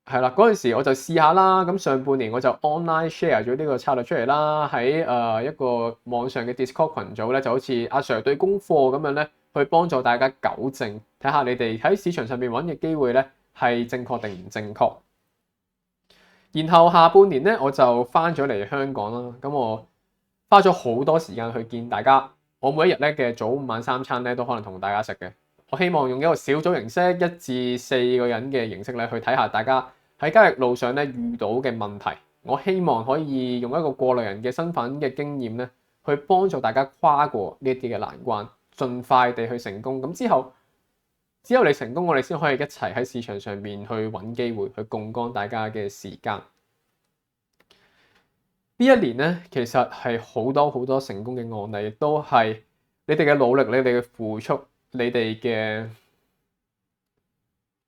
A: 係啦，嗰陣時我就試下啦。咁上半年我就 online share 咗呢個策略出嚟啦，喺一個網上嘅 Discord 群組咧，就好似阿 Sir 對功課咁樣咧，去幫助大家糾正，睇下你哋喺市場上面揾嘅機會咧係正確定唔正確。然後下半年咧我就翻咗嚟香港啦，咁我花咗好多時間去見大家。我每一日咧嘅早午晚3餐咧都可能同大家食嘅。我希望用一個小組形式，1至4個人嘅形式咧，去睇下大家喺交易路上咧遇到嘅問題。我希望可以用一個過來人嘅身份嘅經驗咧，去幫助大家跨過呢一啲嘅難關，盡快地去成功。咁之後只有你成功，我哋先可以一齊喺市場上面去揾機會，去槓桿大家嘅時間。呢一年咧，其實係好多成功嘅案例，亦都係你哋嘅努力、你哋嘅付出、你哋嘅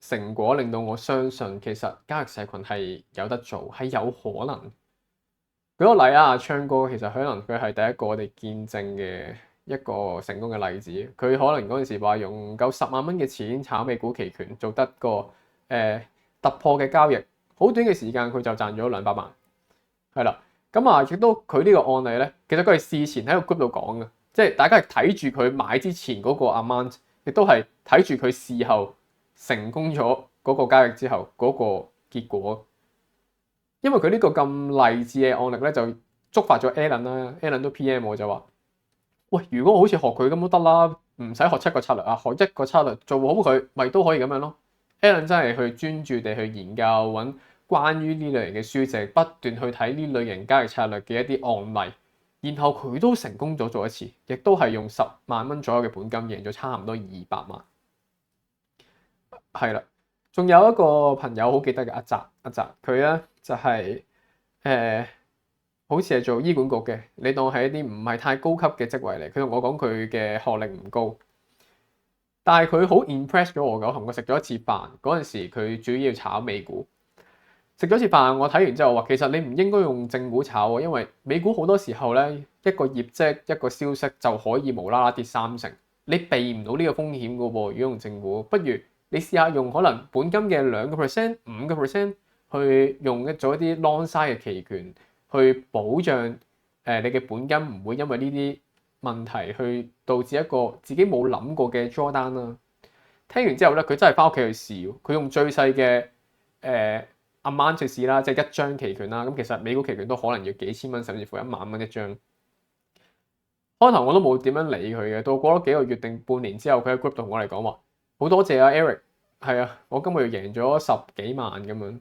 A: 成果，令到我相信其實交易社群係有得做，係有可能。舉個例啊，昌哥其實可能佢係第一個我哋見證嘅一個成功嘅例子。佢可能嗰陣時話用夠10萬蚊嘅錢炒美股期權，做得個突破嘅交易，好短嘅時間佢就賺咗200萬，係啦。咁啊，亦都佢呢個案例咧，其實佢係事前喺個 group 度講嘅，即係大家係睇住佢買之前嗰個 amount，亦都係睇住佢事後成功咗嗰個交易之後嗰個結果。因為佢呢個咁勵志嘅案例咧，就觸發咗 Alan 啦 ，Alan 都 PM 我就話：喂，如果我好似學佢咁都得啦，唔使學7個策略啊，學1個策略做好佢，咪都可以咁樣咯。Alan 真係去專注地去研究揾關於呢類型嘅書籍，不斷去睇呢類型交易策略嘅一啲案例，然後佢都成功咗做一次，亦都係用10萬蚊左右嘅本金贏咗差唔多200萬。係啦，仲有一個朋友好記得嘅阿澤佢咧就係、好似係做醫管局嘅，你當係一啲唔係太高級嘅職位嚟。佢同我講佢嘅學歷唔高，但係佢好 impress 咗我嘅。我同佢食咗一次飯，嗰陣時佢主要炒美股。食咗次飯，我睇完之後話：其實你唔應該用正股炒喎，因為美股好多時候咧，一個業績一個消息就可以無啦啦跌30%，你避唔到呢個風險嘅喎。如果用正股，不如你試下用可能本金嘅2%、5%去用做一啲 long side 嘅期權，去保障你嘅本金唔會因為呢啲問題去導致一個自己冇諗過嘅 drawdown 啦。聽完之後咧，佢真係翻屋企去試，佢用最細嘅amount 去試啦，即係1張期權啦。咁其實美股期權都可能要幾千蚊，甚至乎1萬蚊一張。開頭我都冇點樣理佢嘅，到過咗幾個月定半年之後，佢喺 group 度同我嚟講話：好多謝啊 Eric， 係啊，我今個月贏咗10幾萬咁樣。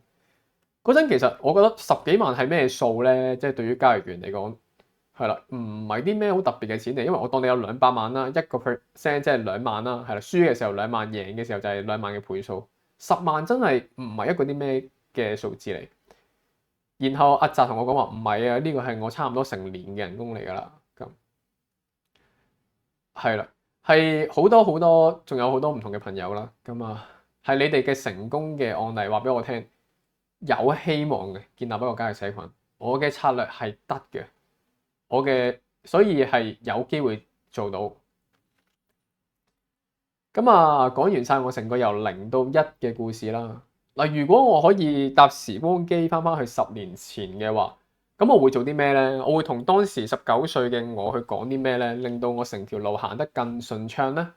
A: 嗰陣其實我覺得10幾萬係咩數咧？即係對於交易員嚟講係啦，唔係啲咩好特別嘅錢嚟，因為我當你有200萬啦，1% 即係2萬啦，係啦，輸嘅時候2萬，贏嘅時候就係2萬嘅倍數。10萬真係唔係一個啲咩嘅數字嚟。然後阿澤同我講話：唔係啊，呢個係我差唔多成年嘅人工嚟㗎啦。咁係啦，係好多好多，仲有好多唔同嘅朋友啦。咁啊，係你哋嘅成功嘅案例話俾我聽，有希望嘅建立一個交易社群。我嘅策略係得嘅，所以係有機會做到。咁啊，講完晒我成個由0到1嘅故事啦。嗱，如果我可以搭時光機翻去10年前嘅話，咁我會做啲咩呢？我會同當時19歲嘅我去講啲咩呢？令到我成條路行得更順暢呢？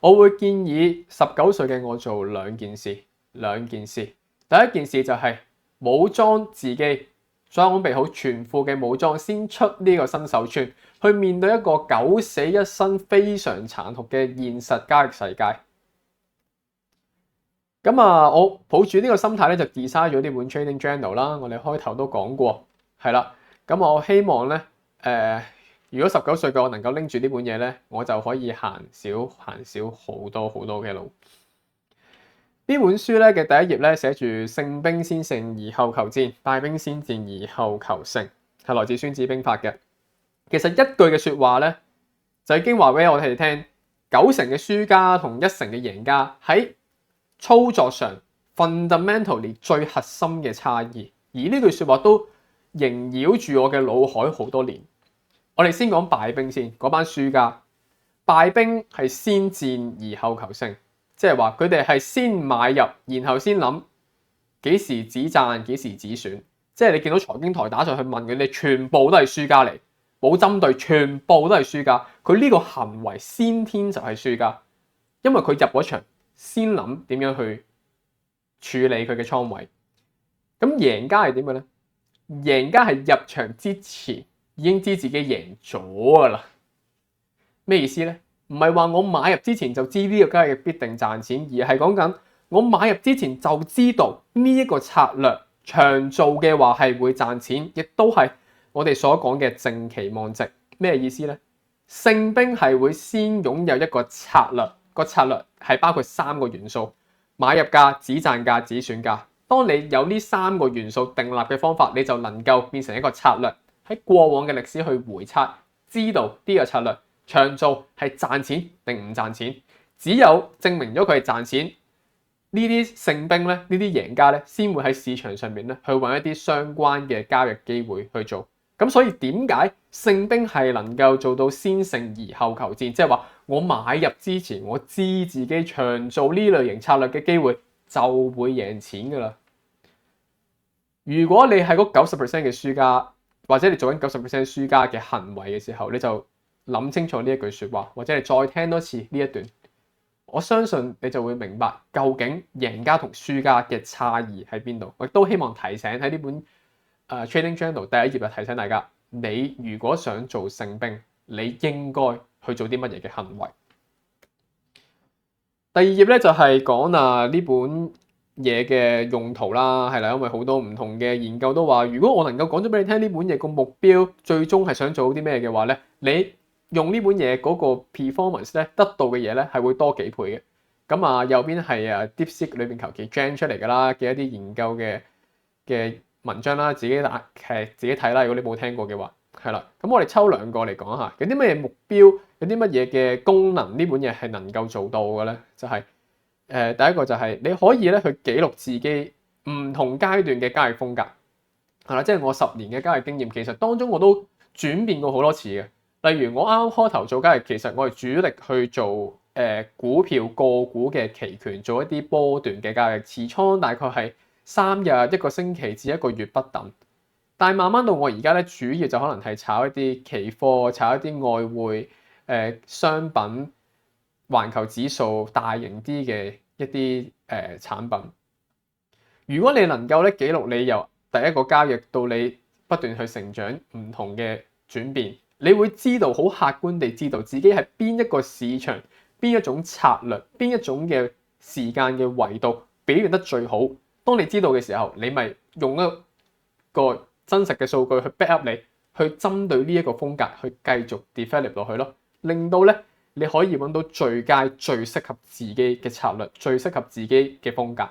A: 我會建議19歲嘅我做兩件事。第一件事就係武裝自己，裝備好全副嘅武裝，先出呢個新手村，去面對一個九死一生、非常殘酷嘅現實交易世界。咁啊，我抱住呢個心態咧，就 design 咗呢本 Trading Journal 啦。我哋開頭都講過，係啦。咁我希望咧，如果19歲嘅我能夠拎住呢本嘢咧，我就可以行少好多嘅路。呢本書咧嘅第一頁咧寫住勝兵先勝而後求戰，敗兵先戰而後求勝，係來自孫子兵法嘅。其實一句嘅說話咧，就已經話俾我哋聽，9成嘅輸家同1成嘅贏家喺操作上 fundamentally 最核心嘅差異，而呢句說話都縈繞住我嘅腦海好多年。我哋先講敗兵先，嗰班輸家，敗兵係先戰而後求勝，即係話佢哋係先買入，然後先諗幾時止賺，幾時止損。即係你見到財經台打上去問佢哋，全部都係輸家嚟，冇針對，全部都係輸家。佢呢個行為先天就係輸家，因為佢入咗場。先諗點樣去處理佢嘅倉位。咁贏家係點嘅咧？贏家係入場之前已經知自己贏咗㗎啦。咩意思咧？唔係話我買入之前就知呢個交易必定賺錢，而係講緊我買入之前就知道呢一個策略長做嘅話係會賺錢，亦都係我哋所講嘅正期望值。咩意思咧？勝兵係會先擁有一個策略。個策略係包括3個元素：買入價、止賺價、止損價。當你有呢3個元素訂立嘅方法，你就能夠變成一個策略。喺過往嘅歷史去回測，知道呢個策略長做係賺錢定唔賺錢。只有證明咗佢係賺錢，呢啲勝兵咧，呢啲贏家咧，先會喺市場上面咧去揾一啲相關嘅交易機會去做。咁所以點解勝兵係能夠做到先勝而後求戰？即係話我買入之前，我知自己長做呢類型策略嘅機會就會贏錢㗎啦。如果你係嗰90% 嘅輸家，或者你做緊90% 輸家嘅行為嘅時候，你就諗清楚呢一句説話，或者你再聽多次呢一段，我相信你就會明白究竟贏家同輸家嘅差異喺邊度。我亦都希望提醒喺呢本Trading Journal 第一頁就提醒大家，你如果想做勝兵，你應該去做啲乜嘢嘅行為。第二頁咧就係講呢本嘢嘅用途啦，係啦，因為好多唔同嘅研究都話，如果我能夠講咗俾你聽呢本嘢個目標最終係想做啲咩嘅話咧，你用呢本嘢嗰個 performance 咧得到嘅嘢咧係會多幾倍嘅。咁右邊係DeepSeek 裏邊求其 gen 出嚟㗎啦嘅一啲研究嘅文章啦，自己睇啦。如果你冇聽過嘅話，係啦。咁我哋抽兩個嚟講下，有啲乜嘢目標，有啲乜嘢嘅功能呢本嘢係能夠做到嘅咧？就係第一個就係你可以咧去記錄自己唔同階段嘅交易風格，係啦，即係我10年嘅交易經驗，其實當中我都轉變過好多次嘅。例如我啱啱開頭做交易，其實我係主力去做股票個股嘅期權，做一啲波段嘅交易，持倉大概係3日、1個星期至1個月不等。但係慢慢到我而家咧，主要就可能係炒一啲期貨、炒一啲外匯、商品、環球指數大型啲嘅一啲產品。如果你能夠咧記錄你由第一個交易到你不斷去成長唔同嘅轉變，你會知道好客觀地知道自己係邊一個市場、邊一種策略、邊一種嘅時間嘅維度表現得最好。當你知道嘅時候，你咪用一個真實嘅數據去 back up 你，去針對呢一個風格去繼續 develop 落去咯，令到咧你可以揾到最佳、最適合自己嘅策略、最適合自己嘅風格。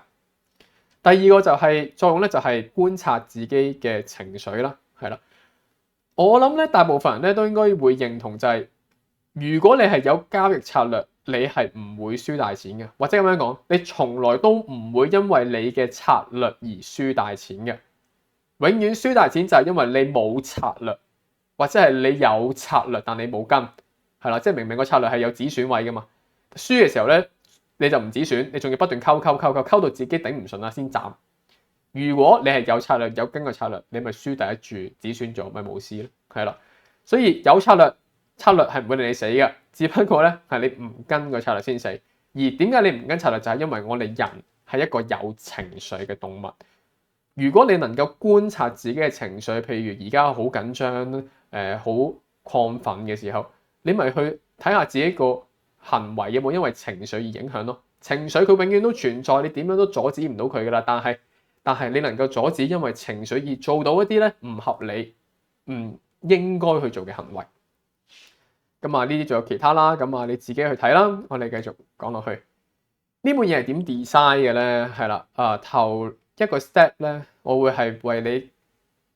A: 第二個就係作用咧，就係觀察自己嘅情緒啦，係啦。我諗咧，大部分人咧都應該會認同就係，如果你係有交易策略，你係唔會輸大錢嘅，或者咁樣講，你從來都唔會因為你嘅策略而輸大錢嘅。永遠輸大錢就係因為你冇策略，或者係你有策略但你冇跟，係啦，即係明明個策略係有止損位噶嘛，輸嘅時候咧你就唔止損，你仲要不斷溝到自己頂唔順啦先斬。如果你係有策略有跟個策略，你咪輸第一注止損咗咪冇事咯，係啦。所以有策略係唔會令你死嘅，只不過咧係你唔跟個策略先死。而點解你唔跟策略就係因為我哋人係一個有情緒嘅動物。如果你能夠觀察自己嘅情緒，譬如而家好緊張、好亢奮嘅時候，你咪去睇下自己個行為有冇因為情緒而影響咯。情緒佢永遠都存在，你點樣都阻止唔到佢噶啦。但係你能夠阻止因為情緒而做到一啲咧唔合理、唔應該去做嘅行為。咁呢啲仲有其他啦，咁你自己去睇啦。我哋繼續講落去。呢本嘢係點 design 嘅咧？係啦，頭一個 step 咧，我會係為你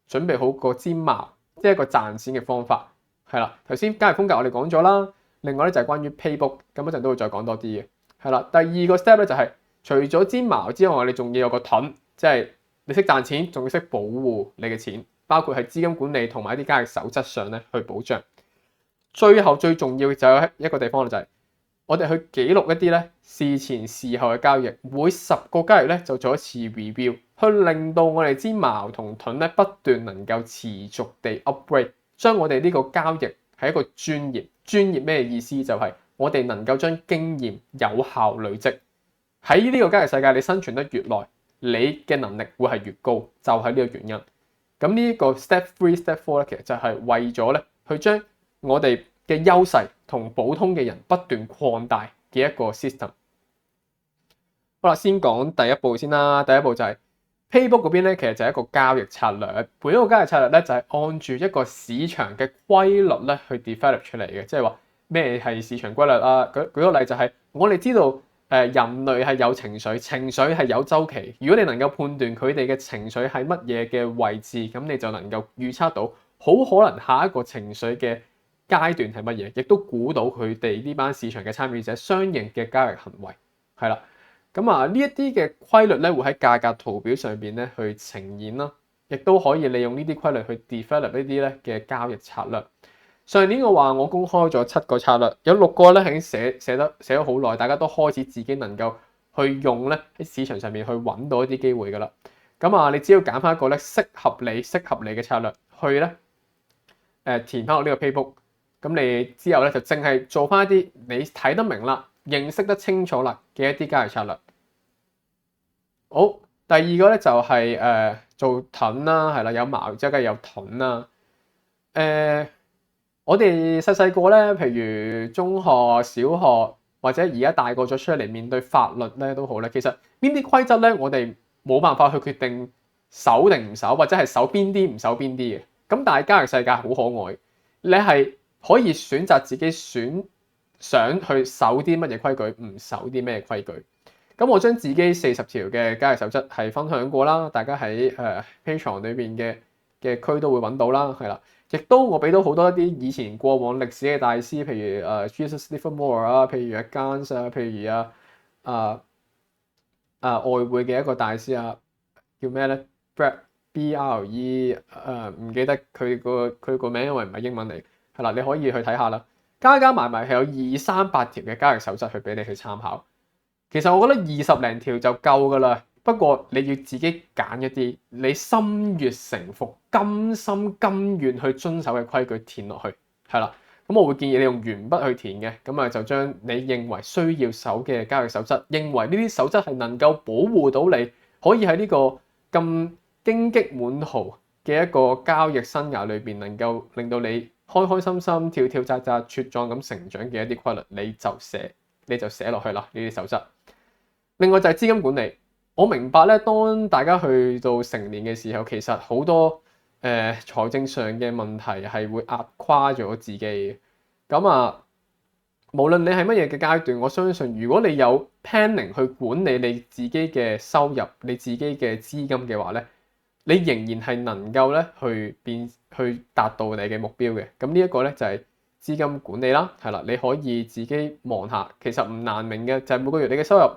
A: 準備好個尖矛，即係一個賺錢嘅方法。係啦，頭先交易風格我哋講咗啦，另外咧就係關於 playbook，咁一陣都會再講多啲嘅。係啦，第二個 step 咧就係除咗尖矛之外，你仲要有個盾，即係你識賺錢，仲要識保護你嘅錢，包括係資金管理同埋一啲交易守則上咧去保障。最後最重要嘅就係一個地方就係我哋去記錄一啲咧事前事後嘅交易，每10個交易咧就做一次 review， 去令到我哋支矛同盾咧不斷能夠持續地 upgrade， 將我哋呢個交易係一個專業。專業咩意思？就係我哋能夠將經驗有效累積。喺呢個交易世界，你生存得越耐，你嘅能力會係越高，就係呢個原因。咁呢個 step 3、step 4咧，其實就係為咗咧去將我哋嘅優勢同普通嘅人不斷擴大嘅一個 system。好啦，先講第一步先啦。第一步就係 playbook 嗰邊咧，其實就係一個交易策略。每一個交易策略咧，就係按住一個市場嘅規律咧去 develop 出嚟嘅。即係話咩係市場規律啊？舉個例就係我哋知道人類係有情緒，情緒係有週期。如果你能夠判斷佢哋嘅情緒係乜嘢嘅位置，咁你就能夠預測到好可能下一個情緒嘅階段係乜嘢，亦都估到佢哋呢班市場嘅參與者相應嘅交易行為，係啦。咁呢一啲嘅規律咧，會喺價格圖表上邊咧去呈現啦，亦都可以利用呢啲規律去 develop 呢啲咧嘅交易策略。上年嘅話，我公開咗7個策略，有6個咧已經寫咗好耐，大家都開始自己能夠去用咧喺市場上面去揾到一啲機會噶啦。咁啊，你只要揀翻一個咧適合你嘅策略去咧填翻我呢個 playbook。咁你之後咧就淨係做翻一啲你睇得明啦、認識得清楚啦嘅一啲交易策略。好，第二個咧就係做盾啦，係啦，有矛之後梗係有盾啦。我哋細細個咧，譬如中學、小學或者而家大個咗出嚟面對法律咧都好咧，其實邊啲規則咧，我哋冇辦法去決定守定唔守，或者係守邊啲唔守邊啲嘅。咁但係交易世界好可愛，你係可以選擇自己想去守啲乜嘢規矩，唔守啲咩規矩。咁我將自己40條嘅交易守則係分享過啦，大家喺Patreon 裏邊嘅區都會揾到啦，係啦。亦都我俾到好多一啲以前過往歷史嘅大師，譬如Jesus Livermore 啊，譬如Gans 啊，譬如外匯嘅一個大師啊，叫咩咧 ？BRE 唔記得佢個名，因為唔係英文嚟，係啦，你可以去睇下啦。加埋係有200-300條嘅交易守則去俾你去參考。其實我覺得20零條就夠噶啦。不過你要自己揀一啲你心悅誠服、甘心甘願去遵守嘅規矩填落去，係啦。咁我會建議你用鉛筆去填嘅，咁啊就將你認為需要守嘅交易守則，認為呢啲守則係能夠保護到你，可以喺呢個咁荊棘滿途嘅一個交易生涯裏邊，能夠令到你開開心心、跳跳扎扎、茁壯咁成長嘅一啲規律，你就寫落去啦。呢啲守則。另外就係資金管理。我明白咧，當大家去到成年嘅時候，其實好多財政上嘅問題係會壓垮咗自己嘅。咁啊，無論你係乜嘢嘅階段，我相信如果你有 planning 去管理你自己嘅收入、你自己嘅資金嘅話咧，你仍然係能夠咧去達到你嘅目標嘅。咁呢一個咧就係資金管理啦，係啦，你可以自己望下，其實唔難明嘅，就係每個月你嘅收入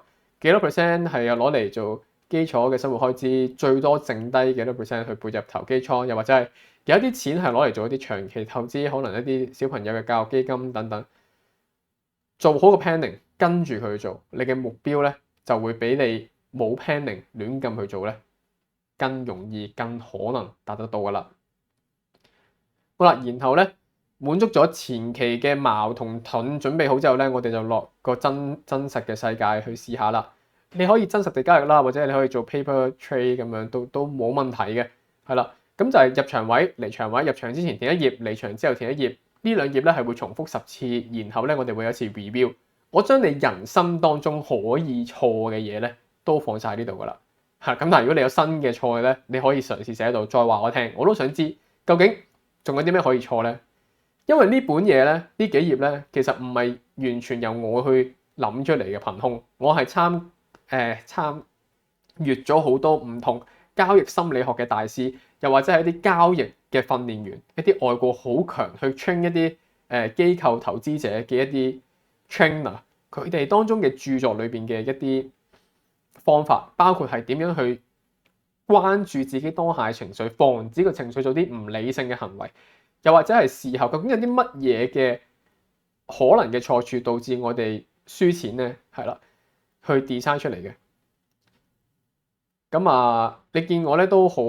A: 幾多 percent 係攞嚟做基礎嘅生活開支，最多剩低幾多 percent 去撥入投機倉，又或者係有一啲錢係攞嚟做一啲長期投資，可能一啲小朋友嘅教育基金等等。做好個 planning，跟住佢去做，你嘅目標咧就會比你冇 planning 亂咁去做咧更容易、更可能達得到噶啦。好啦，然後咧滿足咗前期嘅矛同盾準備好之後咧，我哋就落個真實嘅世界去試下啦。你可以真實地交易啦，或者你可以做 paper trade 咁樣都冇問題嘅，係啦。咁就係入場位、離場位，入場之前填一頁，離場之後填一頁。呢兩頁咧係會重複10次，然後咧我哋會有一次 review。我將你人生當中可以錯嘅嘢咧都放晒呢度噶啦。咁但係如果你有新嘅錯嘅咧，你可以嘗試寫喺度，再話我聽。我都想知究竟仲有啲咩可以錯咧？因為呢本嘢咧，呢幾頁咧，其實唔係完全由我去諗出嚟嘅憑空，我係參閱咗好多唔同交易心理學嘅大師，又或者係一啲交易嘅訓練員，一啲外國好強去 train 一啲機構投資者嘅一啲 trainer，佢哋當中嘅著作裏邊嘅一啲方法，包括係點樣去關注自己當下嘅情緒，防止個情緒做啲唔理性嘅行為，又或者係事後究竟有啲乜嘢嘅可能嘅錯處導致我哋輸錢咧？係啦，去 design 出嚟嘅。咁啊，你見我咧都好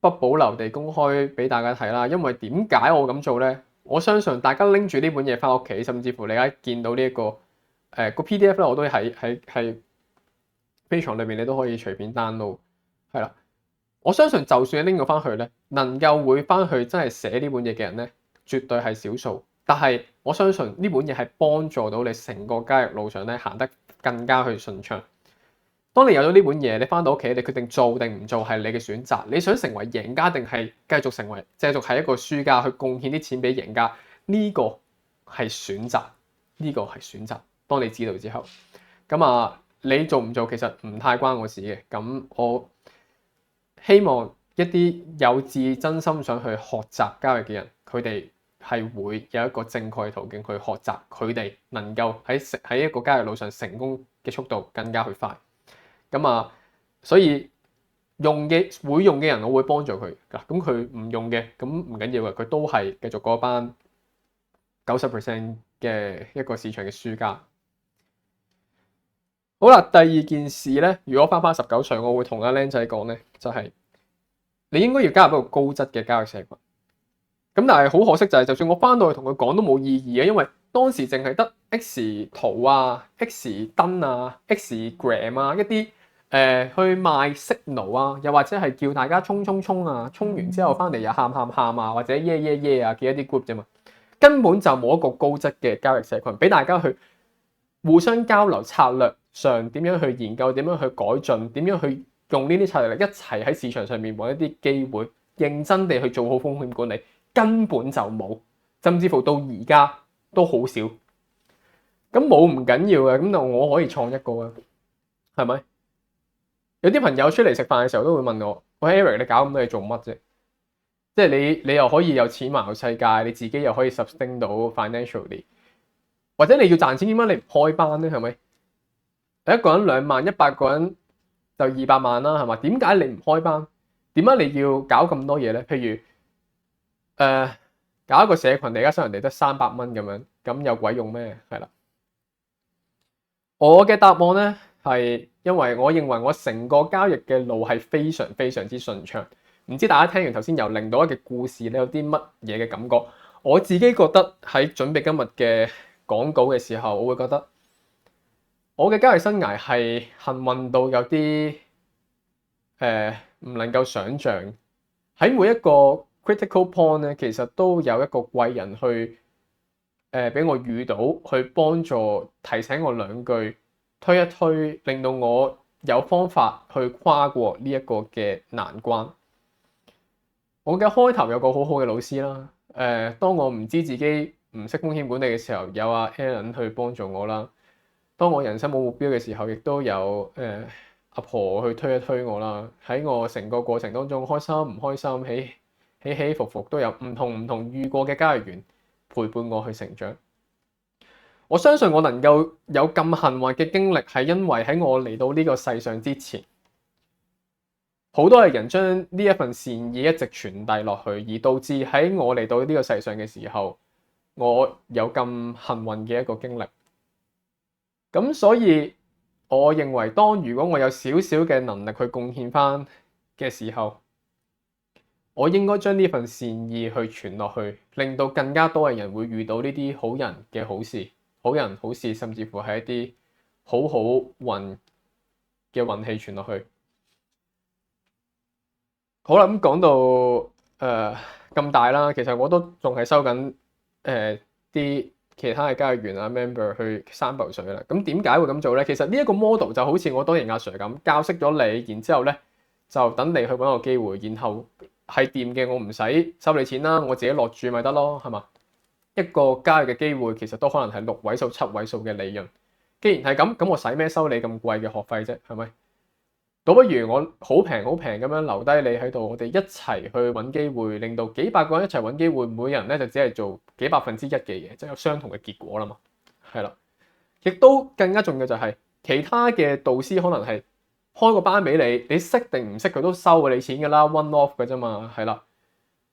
A: 不保留地公開俾大家睇啦，因為點解我咁做咧？我相信大家拎住呢本嘢翻屋企，甚至乎你而家見到呢一個個 PDF 咧，我都喺Patreon 裏面你都可以隨便 download，係啦。我相信就算你拎咗翻去咧，能夠會翻去真係寫呢本嘢嘅人咧，絕對係少數。但係我相信呢本嘢係幫助到你成個交易路上咧行得更加去順暢。當你有咗呢本嘢，你翻到屋企，你決定做定唔做係你嘅選擇。你想成為贏家定係繼續係一個輸家去貢獻啲錢俾贏家？呢個係選擇，呢個係選擇。當你知道之後，咁啊，你做唔做其實唔太關我事嘅。咁我希望一啲有志真心想去學習交易嘅人，佢哋係會有一個正確嘅途徑去學習，佢哋能夠喺一個交易路上成功嘅速度更加去快。咁啊，所以會用嘅人，我會幫助佢嗱。咁佢唔用嘅，咁唔緊要嘅，佢都係繼續嗰班90% 嘅一個市場嘅輸家。好啦，第二件事咧，如果翻19歲，我會同阿僆仔講咧，就係你應該要加入一個高質嘅交易社群。咁但係好可惜就係，就算我翻到去同佢講都冇意義啊，因為當時淨係得 X 圖啊、X 燈啊、X gram 啊一啲去賣 signal 啊，又或者係叫大家衝啊，衝完之後翻嚟又喊啊，或者耶耶耶啊嘅一啲 group 啫嘛，根本就冇一個高質嘅交易社群俾大家去互相交流策略上點樣去研究，點樣去改進，點樣去用呢啲策略一齊喺市場上面揾一啲機會，認真地去做好風險管理。根本就冇，甚至乎到而家都好少。咁冇唔緊要嘅，咁就我可以創一個啊，係咪？有啲朋友出嚟食飯嘅時候都會問我：喂 Eric，你搞咁多嘢做乜啫？即係你又可以有錢環遊世界，你自己又可以 sustain 到 financially，或者你要賺錢點解你唔開班咧？係咪？一個人2萬，100個人就200萬啦，係嘛？點解你唔開班？點解你要搞咁多嘢咧？譬如搞一個社群，你而家收人哋得300蚊咁樣，咁有鬼用咩？係啦，我嘅答案咧係因為我認為我成個交易嘅路係非常之順暢。唔知大家聽完頭先由零到一嘅故事，你有啲乜嘢嘅感覺？我自己覺得喺準備今日嘅講稿嘅時候，我會覺得我嘅交易生涯係幸運到有啲唔能夠想像喺每一個 critical point 咧，其實都有一個貴人去俾我遇到，去幫助提醒我兩句，推一推，令到我有方法去跨過呢一個嘅難關。我嘅開頭有個好好嘅老師啦，當我唔知自己唔識風險管理嘅時候，有阿 Alan 去幫助我啦。當我人生冇目標嘅時候，亦都有阿婆去推一推我啦。喺我成個過程當中，開心唔開心，起起伏伏都有唔同遇過嘅交易員陪伴我去成長。我相信我能夠有咁幸運嘅經歷，係因為喺我嚟到呢個世上之前，好多嘅人將呢一份善意一直傳遞落去，而導致喺我嚟到呢個世上嘅時候，我有咁幸運嘅一個經歷。咁所以，我認為如果我有少少嘅能力去貢獻翻嘅時候，我應該將呢份善意去傳落去，令到更加多嘅人會遇到呢啲好人嘅好事、好人好事，甚至乎係一啲好運嘅運氣傳落去。好啦，咁講到咁大啦，其實我都仲係收緊啲其他嘅交易員啊 member 去3嚿水啦。咁點解會咁做咧？其實呢一個 model 就好似我當年阿 Sir 咁教識咗你，然之後咧就等你去揾個機會，然後係掂嘅，我唔使收你錢啦，我自己落注咪得咯，係嘛？一個交易嘅機會其實都可能係6位數、7位數嘅利潤。既然係咁，咁我使咩收你咁貴嘅學費啫？係咪？倒不如我好平咁樣留低你喺度，我哋一齊去揾機會，令到幾百個人一齊揾機會，每人咧就只係做幾1%嘅嘢，即係有相同嘅結果啦嘛。係啦，亦都更加重要就係其他嘅導師可能係開個班俾你，你識定唔識佢都收你錢㗎啦，one off 㗎啫嘛。係啦，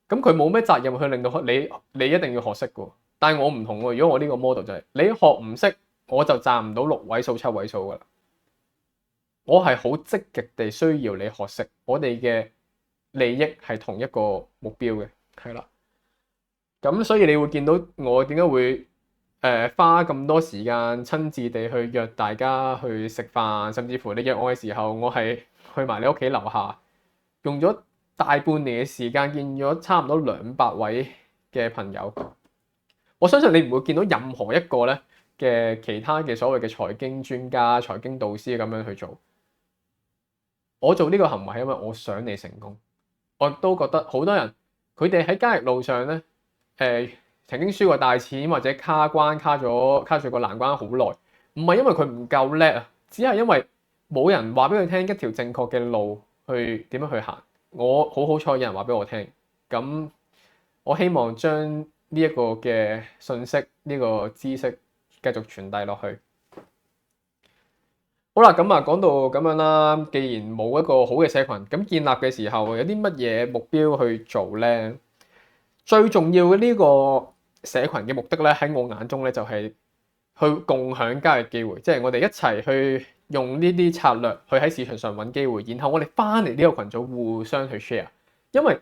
A: 咁佢冇咩責任去令到你一定要學識㗎。但係我唔同喎，如果我呢個 model 就係你學唔識，我就賺唔到6位數、7位數㗎啦。我係好積極地需要你學識，我哋嘅利益係同一個目標嘅，係啦。咁所以你會見到我點解會花咁多時間親自地去約大家去食飯，甚至乎你約我嘅時候，我係去埋你屋企樓下，用咗大半年嘅時間見咗差唔多200位嘅朋友。我相信你唔會見到任何一個咧嘅其他嘅所謂嘅財經專家、財經導師咁樣去做。我做呢個行為係因為我想你成功，我都覺得好多人佢哋喺交易路上咧，曾經輸過大錢或者卡住個難關好耐，唔係因為佢唔夠叻啊，只係因為冇人話俾佢聽一條正確嘅路去點樣去行。我好彩有人話俾我聽，咁我希望將呢一個嘅信息、呢個知識繼續傳遞落去。好啦，咁啊講到咁樣啦，既然冇一個好嘅社群，咁建立嘅時候有啲乜嘢目標去做咧？最重要嘅呢個社群嘅目的咧，喺我眼中咧就係去共享交易機會，即係我哋一齊去用呢啲策略去喺市場上揾機會，然後我哋翻嚟呢個群組互相去 share。因為